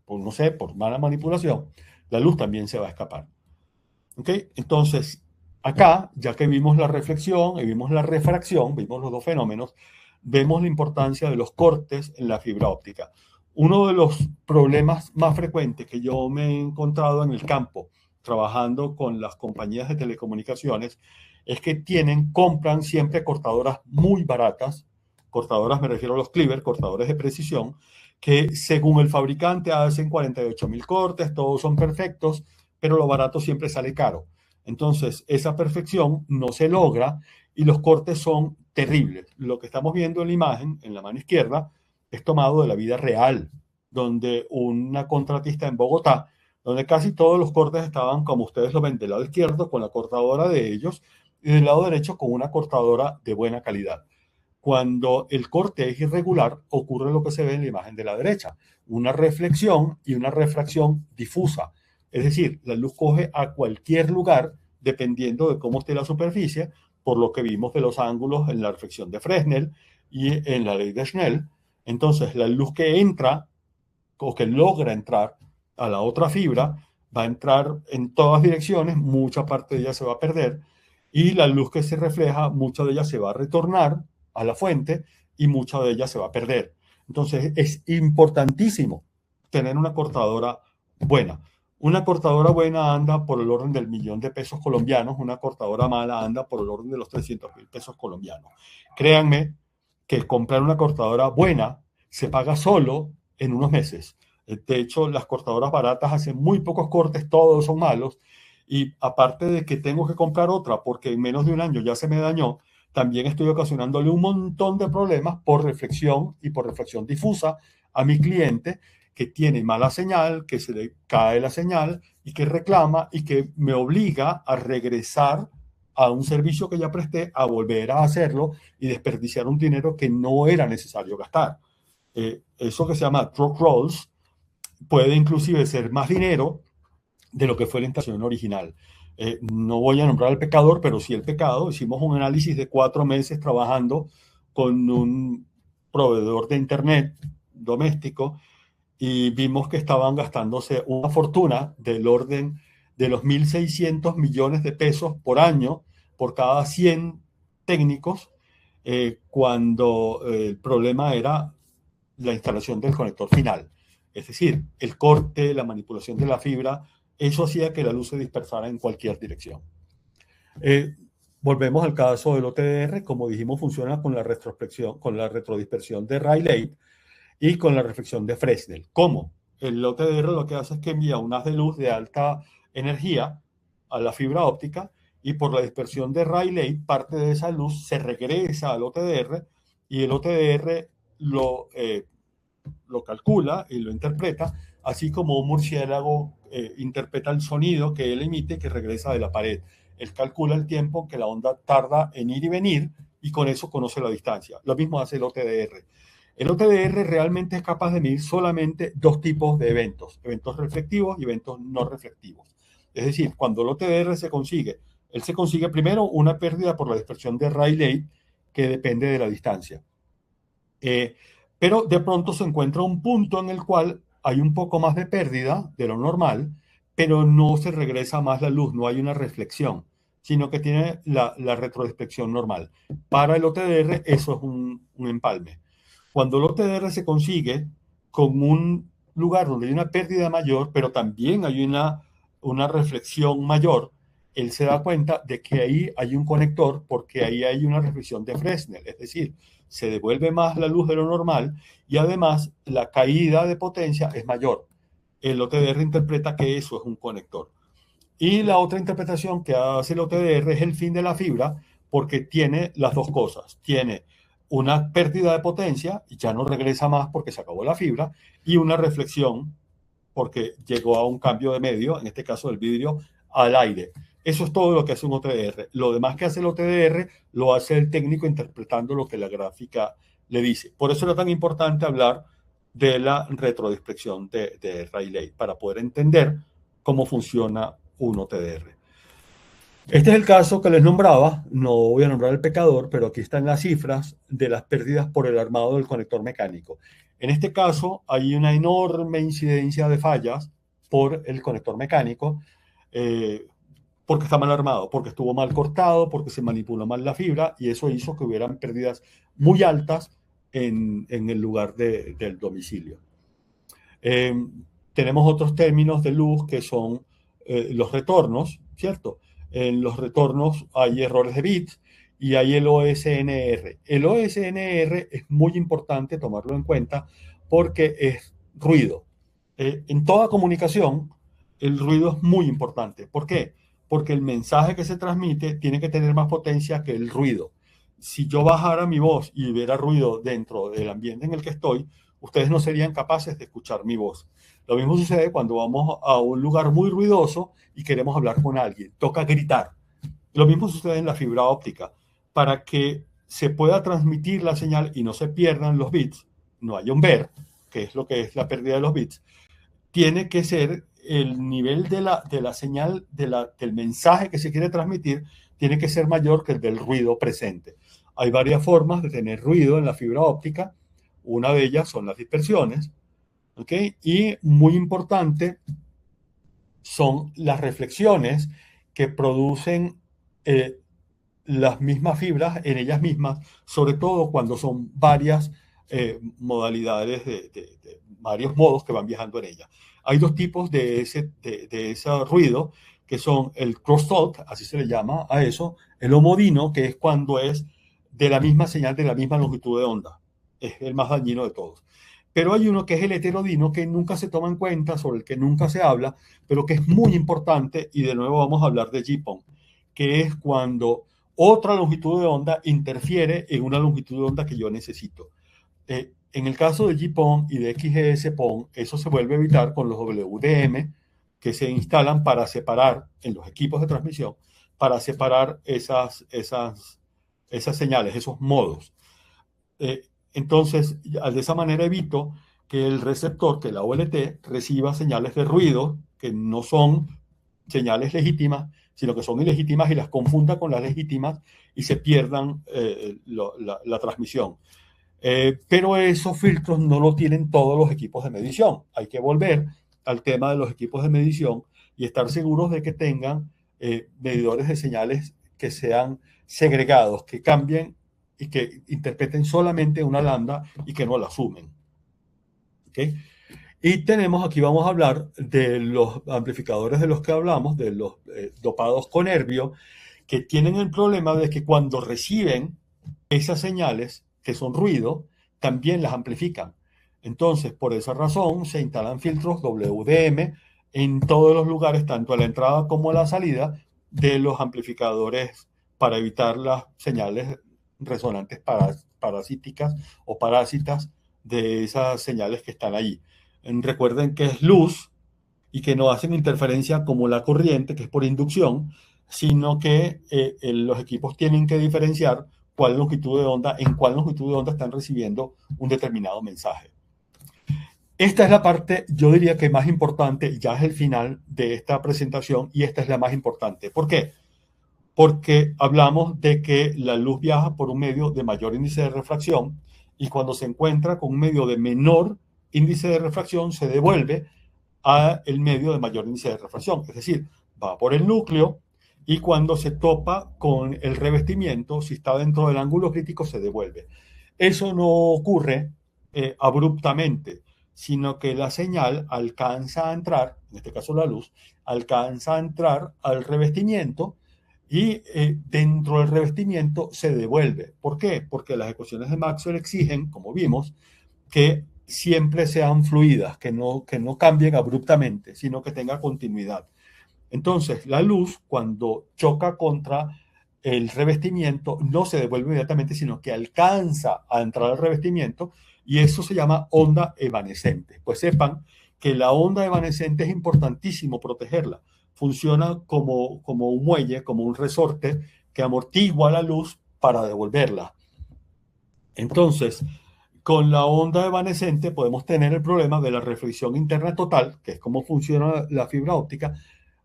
[SPEAKER 1] no sé, por mala manipulación, la luz también se va a escapar. ¿Ok? Entonces, acá, ya que vimos la reflexión y vimos la refracción, vimos los dos fenómenos, vemos la importancia de los cortes en la fibra óptica. Uno de los problemas más frecuentes que yo me he encontrado en el campo, trabajando con las compañías de telecomunicaciones, es que compran siempre cortadoras muy baratas, cortadoras me refiero a los cleaver, cortadores de precisión, que según el fabricante hacen 48.000 cortes, todos son perfectos, pero lo barato siempre sale caro. Entonces, esa perfección no se logra y los cortes son terribles. Lo que estamos viendo en la imagen, en la mano izquierda, es tomado de la vida real, donde una contratista en Bogotá, donde casi todos los cortes estaban, como ustedes lo ven, del lado izquierdo con la cortadora de ellos y del lado derecho con una cortadora de buena calidad. Cuando el corte es irregular, ocurre lo que se ve en la imagen de la derecha, una reflexión y una refracción difusa. Es decir, la luz coge a cualquier lugar dependiendo de cómo esté la superficie, por lo que vimos de los ángulos en la reflexión de Fresnel y en la ley de Snell. Entonces, la luz que entra o que logra entrar a la otra fibra va a entrar en todas direcciones, mucha parte de ella se va a perder y la luz que se refleja, mucha de ella se va a retornar a la fuente y mucha de ella se va a perder. Entonces es importantísimo tener una cortadora buena. Una cortadora buena anda por el orden del $1.000.000 colombianos, una cortadora mala anda por el orden de los $300.000 colombianos. Créanme que comprar una cortadora buena se paga solo en unos meses. De hecho, las cortadoras baratas hacen muy pocos cortes, todos son malos. Y aparte de que tengo que comprar otra porque en menos de un año ya se me dañó, también estoy ocasionándole un montón de problemas por reflexión y por reflexión difusa a mi cliente que tiene mala señal, que se le cae la señal y que reclama y que me obliga a regresar a un servicio que ya presté, a volver a hacerlo y desperdiciar un dinero que no era necesario gastar. Eso que se llama truck rolls puede inclusive ser más dinero de lo que fue la instalación original. No voy a nombrar al pecador, pero sí el pecado. Hicimos un análisis de 4 meses trabajando con un proveedor de internet doméstico y vimos que estaban gastándose una fortuna del orden de los 1.600 millones de pesos por año por cada 100 técnicos, cuando el problema era la instalación del conector final. Es decir, el corte, la manipulación de la fibra, eso hacía que la luz se dispersara en cualquier dirección. Volvemos al caso del OTDR. Como dijimos, funciona con la retrospección, con la retrodispersión de Rayleigh y con la reflexión de Fresnel. ¿Cómo? El OTDR lo que hace es que envía un haz de luz de alta energía a la fibra óptica y por la dispersión de Rayleigh parte de esa luz se regresa al OTDR y el OTDR lo calcula y lo interpreta, así como un murciélago interpreta el sonido que él emite que regresa de la pared. Él calcula el tiempo que la onda tarda en ir y venir y con eso conoce la distancia. Lo mismo hace el OTDR. El OTDR realmente es capaz de medir solamente 2 tipos de eventos, eventos reflectivos y eventos no reflectivos. Es decir, cuando el OTDR se consigue, él se consigue primero una pérdida por la dispersión de Rayleigh que depende de la distancia. Pero de pronto se encuentra un punto en el cual hay un poco más de pérdida de lo normal, pero no se regresa más la luz, no hay una reflexión, sino que tiene la retrodispersión normal. Para el OTDR eso es un empalme. Cuando el OTDR se consigue con un lugar donde hay una pérdida mayor, pero también hay una reflexión mayor, él se da cuenta de que ahí hay un conector porque ahí hay una reflexión de Fresnel, es decir, se devuelve más la luz de lo normal y además la caída de potencia es mayor. El OTDR interpreta que eso es un conector. Y la otra interpretación que hace el OTDR es el fin de la fibra porque tiene las dos cosas. Tiene una pérdida de potencia y ya no regresa más porque se acabó la fibra y una reflexión porque llegó a un cambio de medio, en este caso del vidrio, al aire. Eso es todo lo que hace un OTDR. Lo demás que hace el OTDR lo hace el técnico interpretando lo que la gráfica le dice. Por eso era tan importante hablar de la retrodispersión de Rayleigh, para poder entender cómo funciona un OTDR. Este es el caso que les nombraba, no voy a nombrar el pecador, pero aquí están las cifras de las pérdidas por el armado del conector mecánico. En este caso hay una enorme incidencia de fallas por el conector mecánico, porque está mal armado, porque estuvo mal cortado, porque se manipuló mal la fibra y eso hizo que hubieran pérdidas muy altas en el lugar del domicilio. Tenemos otros términos de luz que son los retornos, ¿cierto? En los retornos hay errores de bits y hay el OSNR. El OSNR es muy importante tomarlo en cuenta porque es ruido. En toda comunicación, el ruido es muy importante. ¿Por qué? Porque el mensaje que se transmite tiene que tener más potencia que el ruido. Si yo bajara mi voz y hubiera ruido dentro del ambiente en el que estoy, ustedes no serían capaces de escuchar mi voz. Lo mismo sucede cuando vamos a un lugar muy ruidoso y queremos hablar con alguien. Toca gritar. Lo mismo sucede en la fibra óptica. Para que se pueda transmitir la señal y no se pierdan los bits, no hay un ver, que es lo que es la pérdida de los bits, tiene que ser el nivel de la señal, del mensaje que se quiere transmitir, tiene que ser mayor que el del ruido presente. Hay varias formas de tener ruido en la fibra óptica. Una de ellas son las dispersiones. ¿ok? Y muy importante son las reflexiones que producen eh, las mismas fibras en ellas mismas, sobre todo cuando son varias modalidades de varios modos que van viajando en ella. Hay dos tipos de ese ruido, que son el crosstalk, así se le llama a eso, el homodino, que es cuando es de la misma señal, de la misma longitud de onda. Es el más dañino de todos. Pero hay uno que es el heterodino, que nunca se toma en cuenta, sobre el que nunca se habla, pero que es muy importante, y de nuevo vamos a hablar de GPON, que es cuando otra longitud de onda interfiere en una longitud de onda que yo necesito. En el caso de GPON y de XGS-PON, eso se vuelve a evitar con los WDM que se instalan para separar en los equipos de transmisión, para separar esas señales, esos modos. Entonces, de esa manera evito que el receptor, que la OLT, reciba señales de ruido que no son señales legítimas, sino que son ilegítimas y las confunda con las legítimas y se pierdan la transmisión. Pero esos filtros no lo tienen todos los equipos de medición. Hay que volver al tema de los equipos de medición y estar seguros de que tengan medidores de señales que sean segregados, que cambien y que interpreten solamente una lambda y que no la sumen. ¿Okay? Y tenemos aquí, vamos a hablar de los amplificadores de los que hablamos, de los dopados con herbio, que tienen el problema de que cuando reciben esas señales, que son ruido, también las amplifican. Entonces, por esa razón, se instalan filtros WDM en todos los lugares, tanto a la entrada como a la salida de los amplificadores, para evitar las señales resonantes parasíticas o parásitas de esas señales que están allí. Recuerden que es luz y que no hacen interferencia como la corriente, que es por inducción, sino que los equipos tienen que diferenciar cuál longitud de onda, en cuál longitud de onda están recibiendo un determinado mensaje. Esta es la parte, yo diría que más importante, ya es el final de esta presentación, y esta es la más importante. ¿Por qué? Porque hablamos de que la luz viaja por un medio de mayor índice de refracción, y cuando se encuentra con un medio de menor índice de refracción, se devuelve a el medio de mayor índice de refracción. Es decir, va por el núcleo, y cuando se topa con el revestimiento, si está dentro del ángulo crítico, se devuelve. Eso no ocurre abruptamente, sino que la señal alcanza a entrar, en este caso la luz, alcanza a entrar al revestimiento, y dentro del revestimiento se devuelve. ¿Por qué? Porque las ecuaciones de Maxwell exigen, como vimos, que siempre sean fluidas, que no cambien abruptamente, sino que tenga continuidad. Entonces, la luz, cuando choca contra el revestimiento, no se devuelve inmediatamente, sino que alcanza a entrar al revestimiento, y eso se llama onda evanescente. Pues sepan que la onda evanescente es importantísimo protegerla. Funciona como un muelle, como un resorte que amortigua la luz para devolverla. Entonces, con la onda evanescente podemos tener el problema de la reflexión interna total, que es cómo funciona la fibra óptica,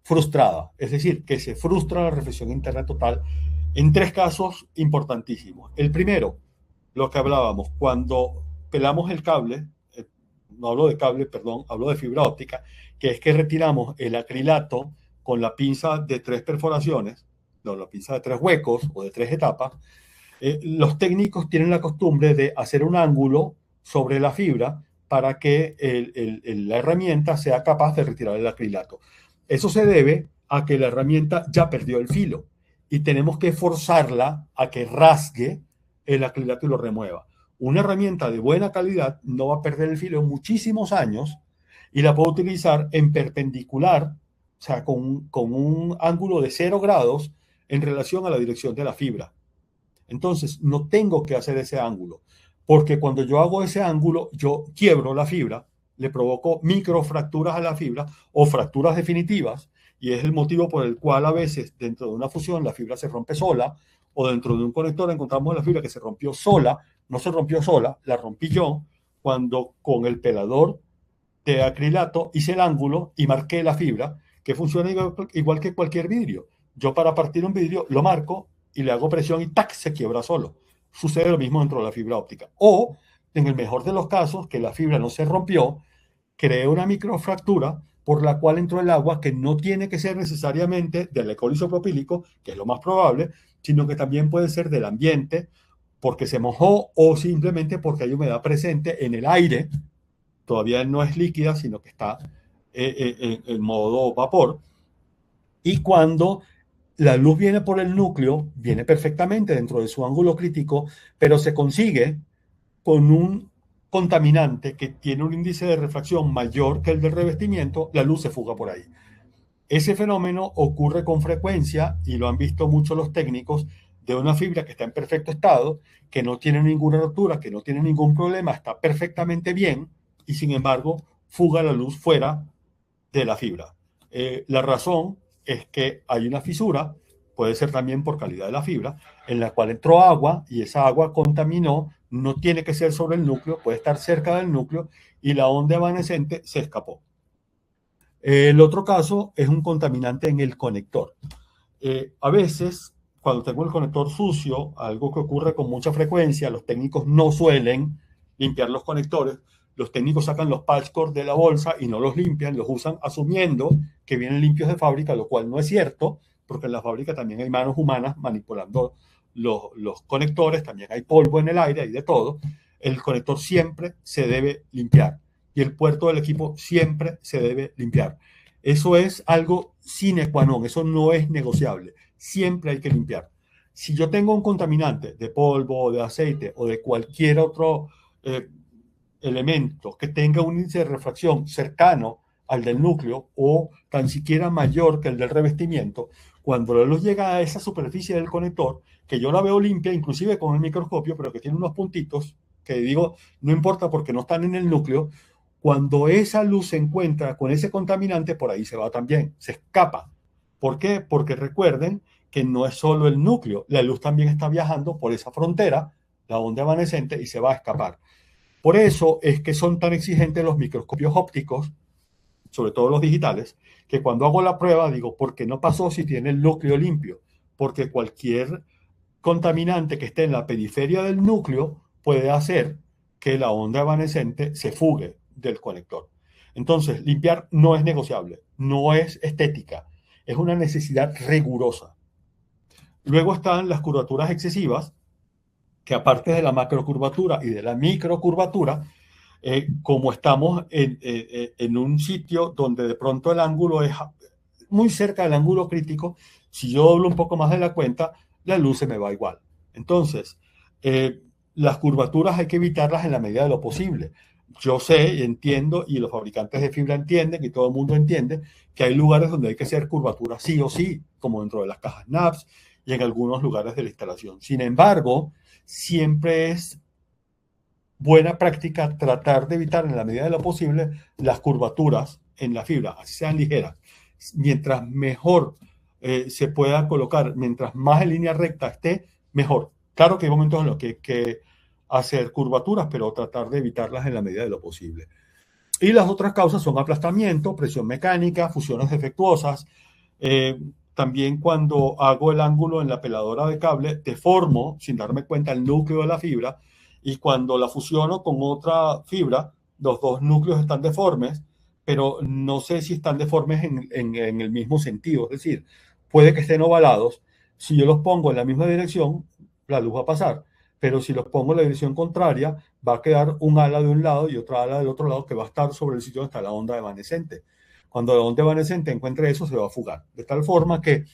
[SPEAKER 1] frustrada. Es decir, que se frustra la reflexión interna total en tres casos importantísimos. El primero, lo que hablábamos, cuando pelamos el cable, no hablo de cable, perdón, hablo de fibra óptica, que es que retiramos el acrilato con la pinza de tres perforaciones, no, la pinza de tres huecos o de tres etapas. Los técnicos tienen la costumbre de hacer un ángulo sobre la fibra para que la herramienta sea capaz de retirar el acrilato. Eso se debe a que la herramienta ya perdió el filo y tenemos que forzarla a que rasgue el acrilato y lo remueva. Una herramienta de buena calidad no va a perder el filo en muchísimos años y la puedo utilizar en perpendicular, o sea, con un ángulo de 0 grados en relación a la dirección de la fibra. Entonces, no tengo que hacer ese ángulo, porque cuando yo hago ese ángulo, yo quiebro la fibra, le provoco microfracturas a la fibra o fracturas definitivas, y es el motivo por el cual a veces dentro de una fusión la fibra se rompe sola, o dentro de un conector encontramos la fibra que se rompió sola. No se rompió sola, la rompí yo cuando con el pelador de acrilato hice el ángulo y marqué la fibra, que funciona igual que cualquier vidrio. Yo, para partir un vidrio, lo marco y le hago presión y ¡tac!, se quiebra solo. Sucede lo mismo dentro de la fibra óptica. O, en el mejor de los casos, que la fibra no se rompió, creé una microfractura por la cual entró el agua, que no tiene que ser necesariamente del alcohol isopropílico, que es lo más probable, sino que también puede ser del ambiente, porque se mojó o simplemente porque hay humedad presente en el aire. Todavía no es líquida, sino que está en modo vapor. Y cuando la luz viene por el núcleo, viene perfectamente dentro de su ángulo crítico, pero se consigue con un contaminante que tiene un índice de refracción mayor que el del revestimiento, la luz se fuga por ahí. Ese fenómeno ocurre con frecuencia, y lo han visto mucho los técnicos, de una fibra que está en perfecto estado, que no tiene ninguna rotura, que no tiene ningún problema, está perfectamente bien, y sin embargo fuga la luz fuera de la fibra. La razón es que hay una fisura, puede ser también por calidad de la fibra, en la cual entró agua y esa agua contaminó, no tiene que ser sobre el núcleo, puede estar cerca del núcleo y la onda evanescente se escapó. El otro caso es un contaminante en el conector. A veces, cuando tengo el conector sucio, algo que ocurre con mucha frecuencia, los técnicos no suelen limpiar los conectores. Los técnicos sacan los patch cord de la bolsa y no los limpian, los usan asumiendo que vienen limpios de fábrica, lo cual no es cierto, porque en la fábrica también hay manos humanas manipulando los conectores, también hay polvo en el aire, hay de todo. El conector siempre se debe limpiar y el puerto del equipo siempre se debe limpiar. Eso es algo sine qua non, eso no es negociable. Siempre hay que limpiar. Si yo tengo un contaminante de polvo, de aceite o de cualquier otro elemento que tenga un índice de refracción cercano al del núcleo o tan siquiera mayor que el del revestimiento, cuando la luz llega a esa superficie del conector, que yo la veo limpia, inclusive con el microscopio, pero que tiene unos puntitos, que digo, no importa porque no están en el núcleo, cuando esa luz se encuentra con ese contaminante, por ahí se va también, se escapa. ¿Por qué? Porque recuerden que no es solo el núcleo, la luz también está viajando por esa frontera, la onda evanescente, y se va a escapar. Por eso es que son tan exigentes los microscopios ópticos, sobre todo los digitales, que cuando hago la prueba digo, ¿por qué no pasó si tiene el núcleo limpio? Porque cualquier contaminante que esté en la periferia del núcleo puede hacer que la onda evanescente se fugue del conector. Entonces, limpiar no es negociable, no es estética, es una necesidad rigurosa. Luego están las curvaturas excesivas, que aparte de la macrocurvatura y de la microcurvatura, como estamos en un sitio donde de pronto el ángulo es muy cerca del ángulo crítico, si yo doblo un poco más de la cuenta, la luz se me va igual. Entonces, las curvaturas hay que evitarlas en la medida de lo posible. Yo sé y entiendo, y los fabricantes de fibra entienden, y todo el mundo entiende, que hay lugares donde hay que hacer curvaturas sí o sí, como dentro de las cajas NAPS y en algunos lugares de la instalación. Sin embargo, siempre es buena práctica tratar de evitar en la medida de lo posible las curvaturas en la fibra, así sean ligeras. Mientras mejor se pueda colocar, mientras más en línea recta esté, mejor. Claro que hay momentos en los que hay que hacer curvaturas, pero tratar de evitarlas en la medida de lo posible. Y las otras causas son aplastamiento, presión mecánica, fusiones defectuosas. También cuando hago el ángulo en la peladora de cable, deformo sin darme cuenta el núcleo de la fibra, y cuando la fusiono con otra fibra, los dos núcleos están deformes, pero no sé si están deformes en el mismo sentido. Es decir, puede que estén ovalados. Si yo los pongo en la misma dirección, la luz va a pasar, pero si los pongo en la dirección contraria, va a quedar un ala de un lado y otra ala del otro lado que va a estar sobre el sitio donde está la onda evanescente. Cuando la onda evanescente encuentre eso, se va a fugar. De tal forma que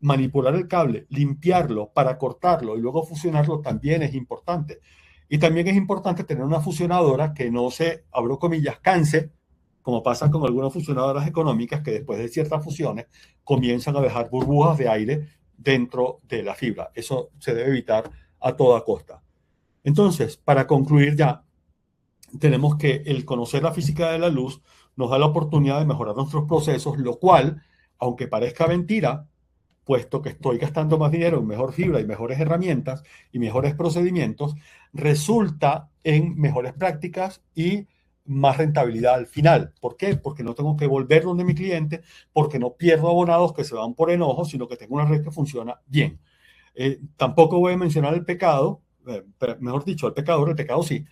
[SPEAKER 1] manipular el cable, limpiarlo para cortarlo y luego fusionarlo también es importante. Y también es importante tener una fusionadora que no se, abro comillas, canse, como pasa con algunas fusionadoras económicas que después de ciertas fusiones comienzan a dejar burbujas de aire dentro de la fibra. Eso se debe evitar a toda costa. Entonces, para concluir ya, tenemos que el conocer la física de la luz nos da la oportunidad de mejorar nuestros procesos, lo cual, aunque parezca mentira, puesto que estoy gastando más dinero en mejor fibra y mejores herramientas y mejores procedimientos, resulta en mejores prácticas y más rentabilidad al final. ¿Por qué? Porque no tengo que volver donde mi cliente, porque no pierdo abonados que se van por enojo, sino que tengo una red que funciona bien. Tampoco voy a mencionar el pecado, mejor dicho, el pecador, el pecado sí,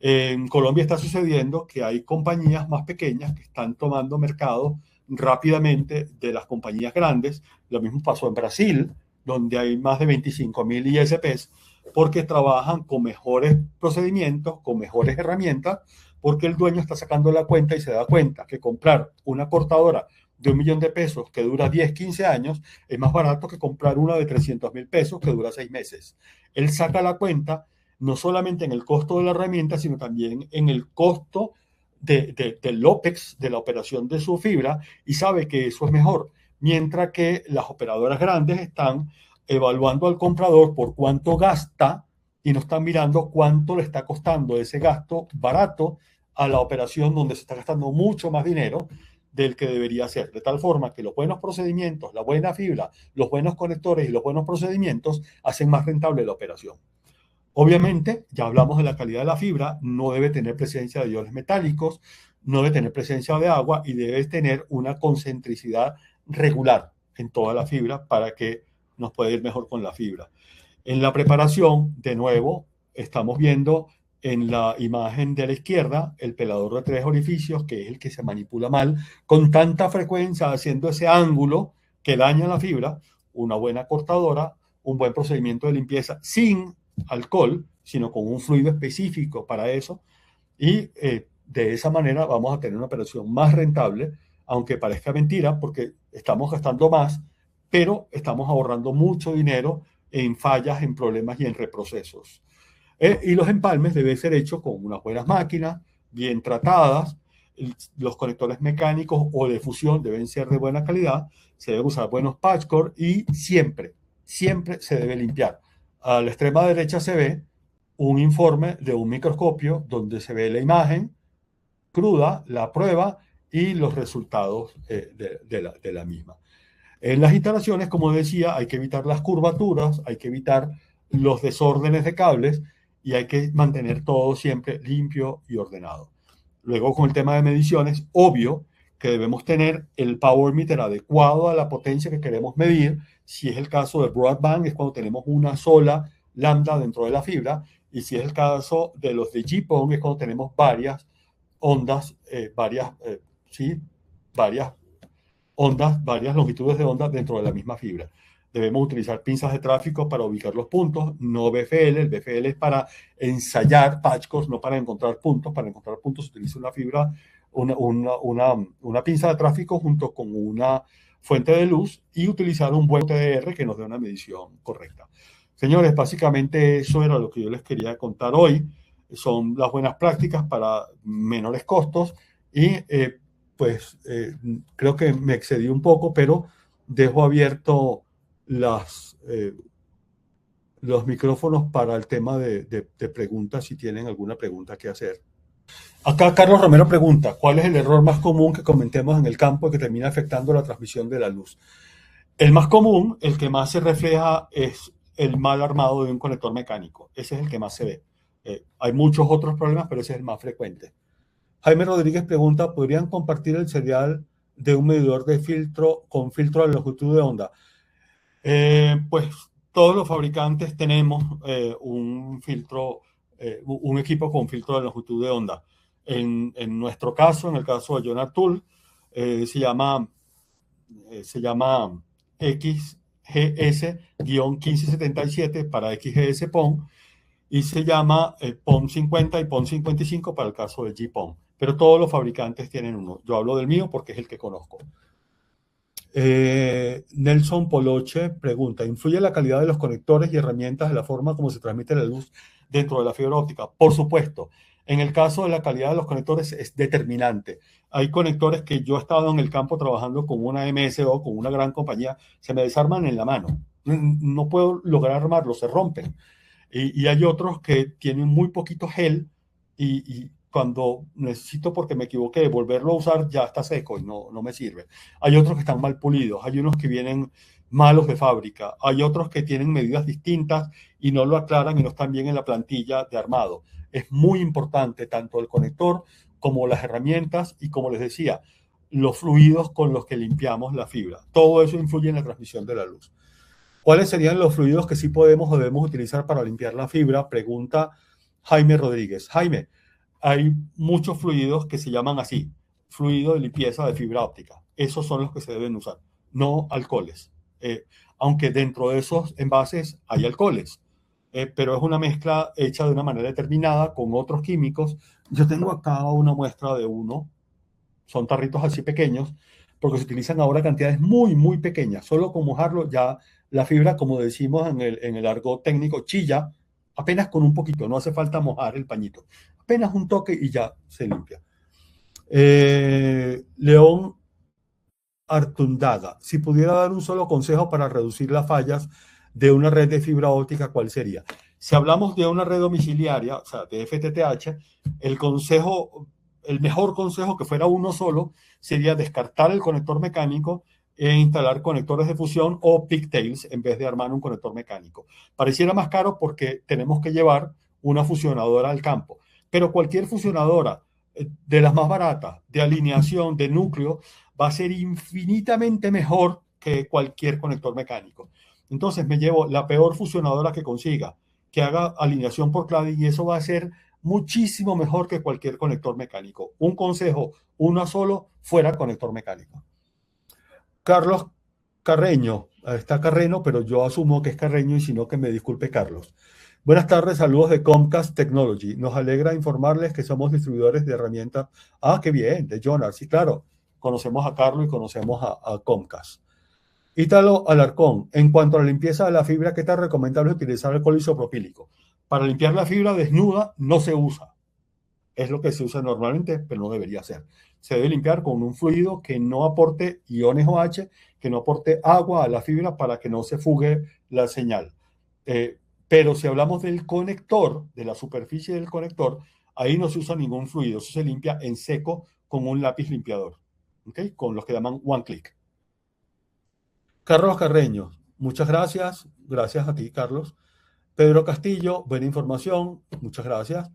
[SPEAKER 1] En Colombia está sucediendo que hay compañías más pequeñas que están tomando mercado rápidamente de las compañías grandes. Lo mismo pasó en Brasil, donde hay más de 25.000 ISPs, porque trabajan con mejores procedimientos, con mejores herramientas, porque el dueño está sacando la cuenta y se da cuenta que comprar una cortadora de 1.000.000 de pesos que dura 10, 15 años es más barato que comprar una de 300.000 pesos que dura 6 meses. Él saca la cuenta no solamente en el costo de la herramienta, sino también en el costo del OPEX, de la operación de su fibra, y sabe que eso es mejor. Mientras que las operadoras grandes están evaluando al comprador por cuánto gasta y no están mirando cuánto le está costando ese gasto barato a la operación donde se está gastando mucho más dinero del que debería ser. De tal forma que los buenos procedimientos, la buena fibra, los buenos conectores y los buenos procedimientos hacen más rentable la operación. Obviamente, ya hablamos de la calidad de la fibra, no debe tener presencia de iones metálicos, no debe tener presencia de agua y debe tener una concentricidad regular en toda la fibra para que nos pueda ir mejor con la fibra. En la preparación, de nuevo, estamos viendo en la imagen de la izquierda el pelador de 3 orificios, que es el que se manipula mal, con tanta frecuencia haciendo ese ángulo que daña la fibra. Una buena cortadora, un buen procedimiento de limpieza sin alcohol, sino con un fluido específico para eso, y de esa manera vamos a tener una operación más rentable, aunque parezca mentira, porque estamos gastando más, pero estamos ahorrando mucho dinero en fallas, en problemas y en reprocesos. Y los empalmes deben ser hechos con unas buenas máquinas, bien tratadas. Los conectores mecánicos o de fusión deben ser de buena calidad, se deben usar buenos patch cord y siempre, siempre se debe limpiar. A la extrema derecha se ve un informe de un microscopio donde se ve la imagen cruda, la prueba y los resultados de la misma. En las instalaciones, como decía, hay que evitar las curvaturas, hay que evitar los desórdenes de cables y hay que mantener todo siempre limpio y ordenado. Luego, con el tema de mediciones, obvio que debemos tener el power meter adecuado a la potencia que queremos medir. Si es el caso de broadband, es cuando tenemos una sola lambda dentro de la fibra, y si es el caso de los de GPON, es cuando tenemos varias ondas, varias longitudes de onda dentro de la misma fibra. Debemos utilizar pinzas de tráfico para ubicar los puntos, no BFL. El BFL es para ensayar patch cords, no para encontrar puntos. Para encontrar puntos se utiliza una fibra, una pinza de tráfico junto con una fuente de luz y utilizar un buen TDR que nos dé una medición correcta. Señores, básicamente eso era lo que yo les quería contar hoy. Son las buenas prácticas para menores costos y creo que me excedí un poco, pero dejo abierto los micrófonos para el tema de preguntas, si tienen alguna pregunta que hacer. Acá Carlos Romero pregunta, ¿cuál es el error más común que cometemos en el campo que termina afectando la transmisión de la luz? El más común, el que más se refleja, es el mal armado de un conector mecánico. Ese es el que más se ve. Hay muchos otros problemas, pero ese es el más frecuente. Jaime Rodríguez pregunta, ¿podrían compartir el serial de un medidor de filtro con filtro de longitud de onda? Pues todos los fabricantes tenemos un filtro, un equipo con filtro de longitud de onda. En nuestro caso, en el caso de Jonar Tool, se llama XGS-1577 para XGS PON, y se llama PON 50 y PON 55 para el caso de GPON. Pero todos los fabricantes tienen uno. Yo hablo del mío porque es el que conozco. Nelson Poloche pregunta, ¿influye la calidad de los conectores y herramientas de la forma como se transmite la luz dentro de la fibra óptica? Por supuesto. En el caso de la calidad de los conectores es determinante. Hay conectores que yo he estado en el campo trabajando con una MSO, con una gran compañía, se me desarman en la mano. No puedo lograr armarlos, se rompen. Y hay otros que tienen muy poquito gel y cuando necesito, porque me equivoqué, volverlo a usar, ya está seco y no me sirve. Hay otros que están mal pulidos, hay unos que vienen malos de fábrica, hay otros que tienen medidas distintas y no lo aclaran y no están bien en la plantilla de armado. Es muy importante tanto el conector como las herramientas y, como les decía, los fluidos con los que limpiamos la fibra. Todo eso influye en la transmisión de la luz. ¿Cuáles serían los fluidos que sí podemos o debemos utilizar para limpiar la fibra? Pregunta Jaime Rodríguez. Jaime, hay muchos fluidos que se llaman así, fluido de limpieza de fibra óptica. Esos son los que se deben usar, no alcoholes. Aunque dentro de esos envases hay alcoholes, pero es una mezcla hecha de una manera determinada con otros químicos. Yo tengo acá una muestra de uno, son tarritos así pequeños, porque se utilizan ahora cantidades muy, muy pequeñas. Solo con mojarlo ya la fibra, como decimos en el argot técnico, chilla, apenas con un poquito, no hace falta mojar el pañito. Apenas un toque y ya se limpia. León Artundaga, si pudiera dar un solo consejo para reducir las fallas de una red de fibra óptica, ¿cuál sería? Si hablamos de una red domiciliaria, o sea, de FTTH, el mejor consejo que fuera uno solo sería descartar el conector mecánico e instalar conectores de fusión o pigtails en vez de armar un conector mecánico. Pareciera más caro porque tenemos que llevar una fusionadora al campo, pero cualquier fusionadora, de las más baratas, de alineación, de núcleo, va a ser infinitamente mejor que cualquier conector mecánico. Entonces me llevo la peor fusionadora que consiga, que haga alineación por clave, y eso va a ser muchísimo mejor que cualquier conector mecánico. Un consejo, uno solo, fuera conector mecánico. Carlos Carreño, está Carreno, pero yo asumo que es Carreño y si no, que me disculpe Carlos. Buenas tardes, saludos de Comcast Technology. Nos alegra informarles que somos distribuidores de herramientas. Ah, qué bien, de Jonar, sí, claro. Conocemos a Carlos y conocemos a Comcast. Ítalo Alarcón, en cuanto a la limpieza de la fibra, ¿qué tan recomendable es utilizar alcohol isopropílico? Para limpiar la fibra desnuda no se usa. Es lo que se usa normalmente, pero no debería ser. Se debe limpiar con un fluido que no aporte iones OH, que no aporte agua a la fibra para que no se fugue la señal. Pero si hablamos del conector, de la superficie del conector, ahí no se usa ningún fluido. Eso se limpia en seco con un lápiz limpiador, ¿okay? Con los que llaman one click. Carlos Carreño, muchas gracias. Gracias a ti, Carlos. Pedro Castillo, buena información. Muchas gracias.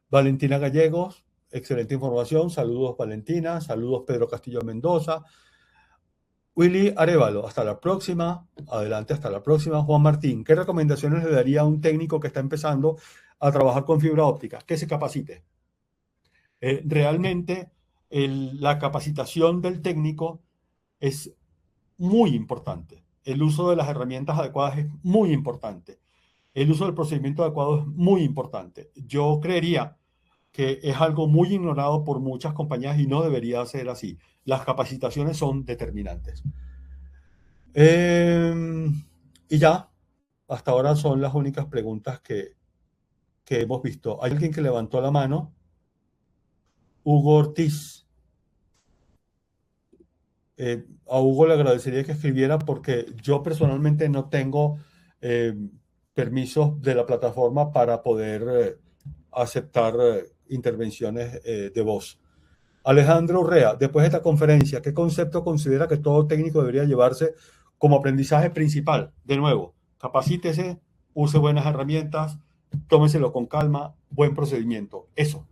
[SPEAKER 1] Valentina Gallegos, excelente información. Saludos, Valentina. Saludos, Pedro Castillo Mendoza. Willy Arevalo, hasta la próxima. Adelante, hasta la próxima. Juan Martín, ¿qué recomendaciones le daría a un técnico que está empezando a trabajar con fibra óptica? Que se capacite. Realmente la capacitación del técnico es muy importante. El uso de las herramientas adecuadas es muy importante. El uso del procedimiento adecuado es muy importante. Yo creería que es algo muy ignorado por muchas compañías y no debería ser así. Las capacitaciones son determinantes. Y ya, hasta ahora son las únicas preguntas que hemos visto. Hay alguien que levantó la mano. Hugo Ortiz. A Hugo le agradecería que escribiera porque yo personalmente no tengo permisos de la plataforma para poder aceptar intervenciones de voz. Alejandro Urrea, después de esta conferencia, ¿qué concepto considera que todo técnico debería llevarse como aprendizaje principal? De nuevo, capacítese, use buenas herramientas, tómeselo con calma, buen procedimiento. Eso.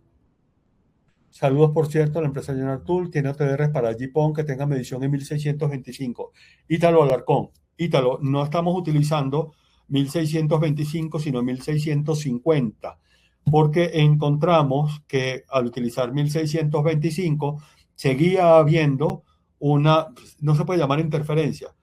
[SPEAKER 1] Saludos, por cierto, a la empresa General Tool. Tiene OTDRs para GPON que tenga medición en 1625. Ítalo Alarcón. Ítalo, no estamos utilizando 1625, sino 1650, porque encontramos que al utilizar 1625 seguía habiendo una, no se puede llamar interferencia,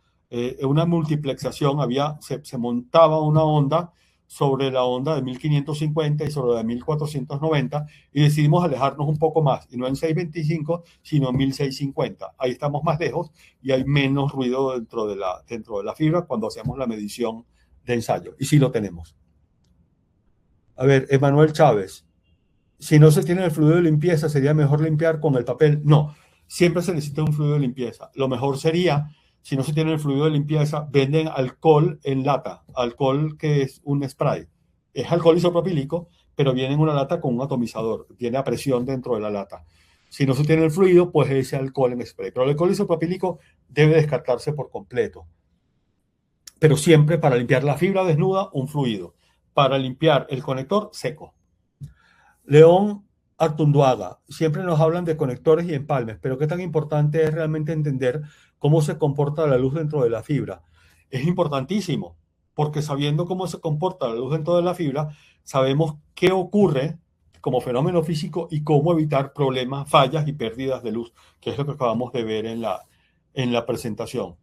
[SPEAKER 1] una multiplexación. Se montaba una onda sobre la onda de 1550 y sobre la de 1490 y decidimos alejarnos un poco más, y no en 625, sino en 1650. Ahí estamos más lejos y hay menos ruido dentro de la fibra cuando hacemos la medición de ensayo, y sí lo tenemos. A ver, Emanuel Chávez, si no se tiene el fluido de limpieza, ¿sería mejor limpiar con el papel? No, siempre se necesita un fluido de limpieza. Lo mejor sería, si no se tiene el fluido de limpieza, venden alcohol en lata, alcohol que es un spray. Es alcohol isopropílico, pero viene en una lata con un atomizador, viene a presión dentro de la lata. Si no se tiene el fluido, pues ese alcohol en spray. Pero el alcohol isopropílico debe descartarse por completo. Pero siempre para limpiar la fibra desnuda, un fluido. Para limpiar el conector, seco. León Artunduaga, siempre nos hablan de conectores y empalmes, pero qué tan importante es realmente entender cómo se comporta la luz dentro de la fibra. Es importantísimo, porque sabiendo cómo se comporta la luz dentro de la fibra, sabemos qué ocurre como fenómeno físico y cómo evitar problemas, fallas y pérdidas de luz, que es lo que acabamos de ver en la presentación.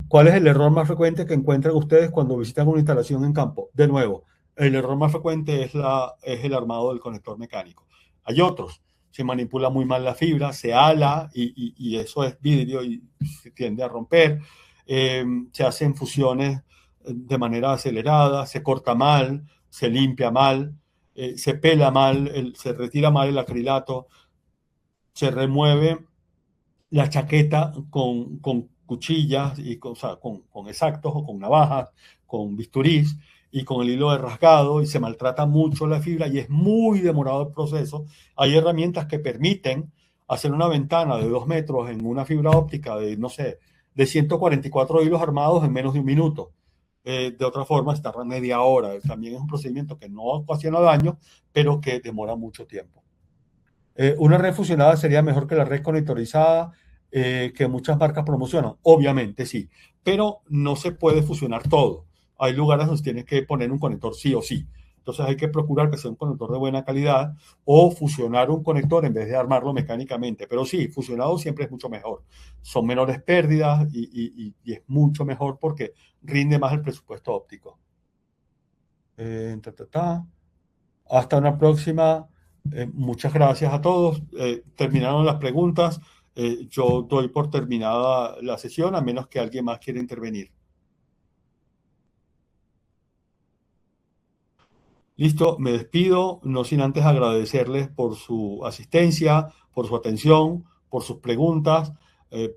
[SPEAKER 1] ¿Cuál es el error más frecuente que encuentran ustedes cuando visitan una instalación en campo? De nuevo, el error más frecuente es el armado del conector mecánico. Hay otros, se manipula muy mal la fibra, se ala y eso es vidrio y se tiende a romper. Se hacen fusiones de manera acelerada, se corta mal, se limpia mal, se pela mal, se retira mal el acrilato, se remueve la chaqueta con cuchillas y o sea, con exactos o con navajas, con bisturís y con el hilo de rasgado y se maltrata mucho la fibra y es muy demorado el proceso. Hay herramientas que permiten hacer una ventana de 2 metros en una fibra óptica de, no sé, de 144 hilos armados en menos de un minuto. De otra forma, se tarda media hora. También es un procedimiento que no ocasiona daño, pero que demora mucho tiempo. Una red fusionada sería mejor que la red conectorizada que muchas marcas promocionan. Obviamente sí, pero no se puede fusionar todo. Hay lugares donde tienes que poner un conector sí o sí. Entonces hay que procurar que sea un conector de buena calidad o fusionar un conector en vez de armarlo mecánicamente. Pero sí, fusionado siempre es mucho mejor. Son menores pérdidas y es mucho mejor porque rinde más el presupuesto óptico. Ta, ta, ta. Hasta una próxima. Muchas gracias a todos. Terminaron las preguntas. Yo doy por terminada la sesión, a menos que alguien más quiera intervenir. Listo, me despido, no sin antes agradecerles por su asistencia, por su atención, por sus preguntas,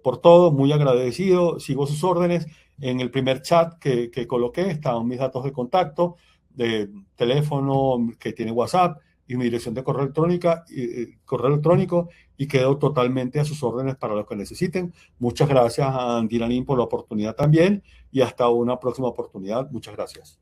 [SPEAKER 1] por todo, muy agradecido. Sigo sus órdenes. En el primer chat que coloqué estaban mis datos de contacto, de teléfono que tiene WhatsApp y mi dirección de correo electrónico y quedo totalmente a sus órdenes para lo que necesiten. Muchas gracias a Andiranín por la oportunidad también y hasta una próxima oportunidad. Muchas gracias.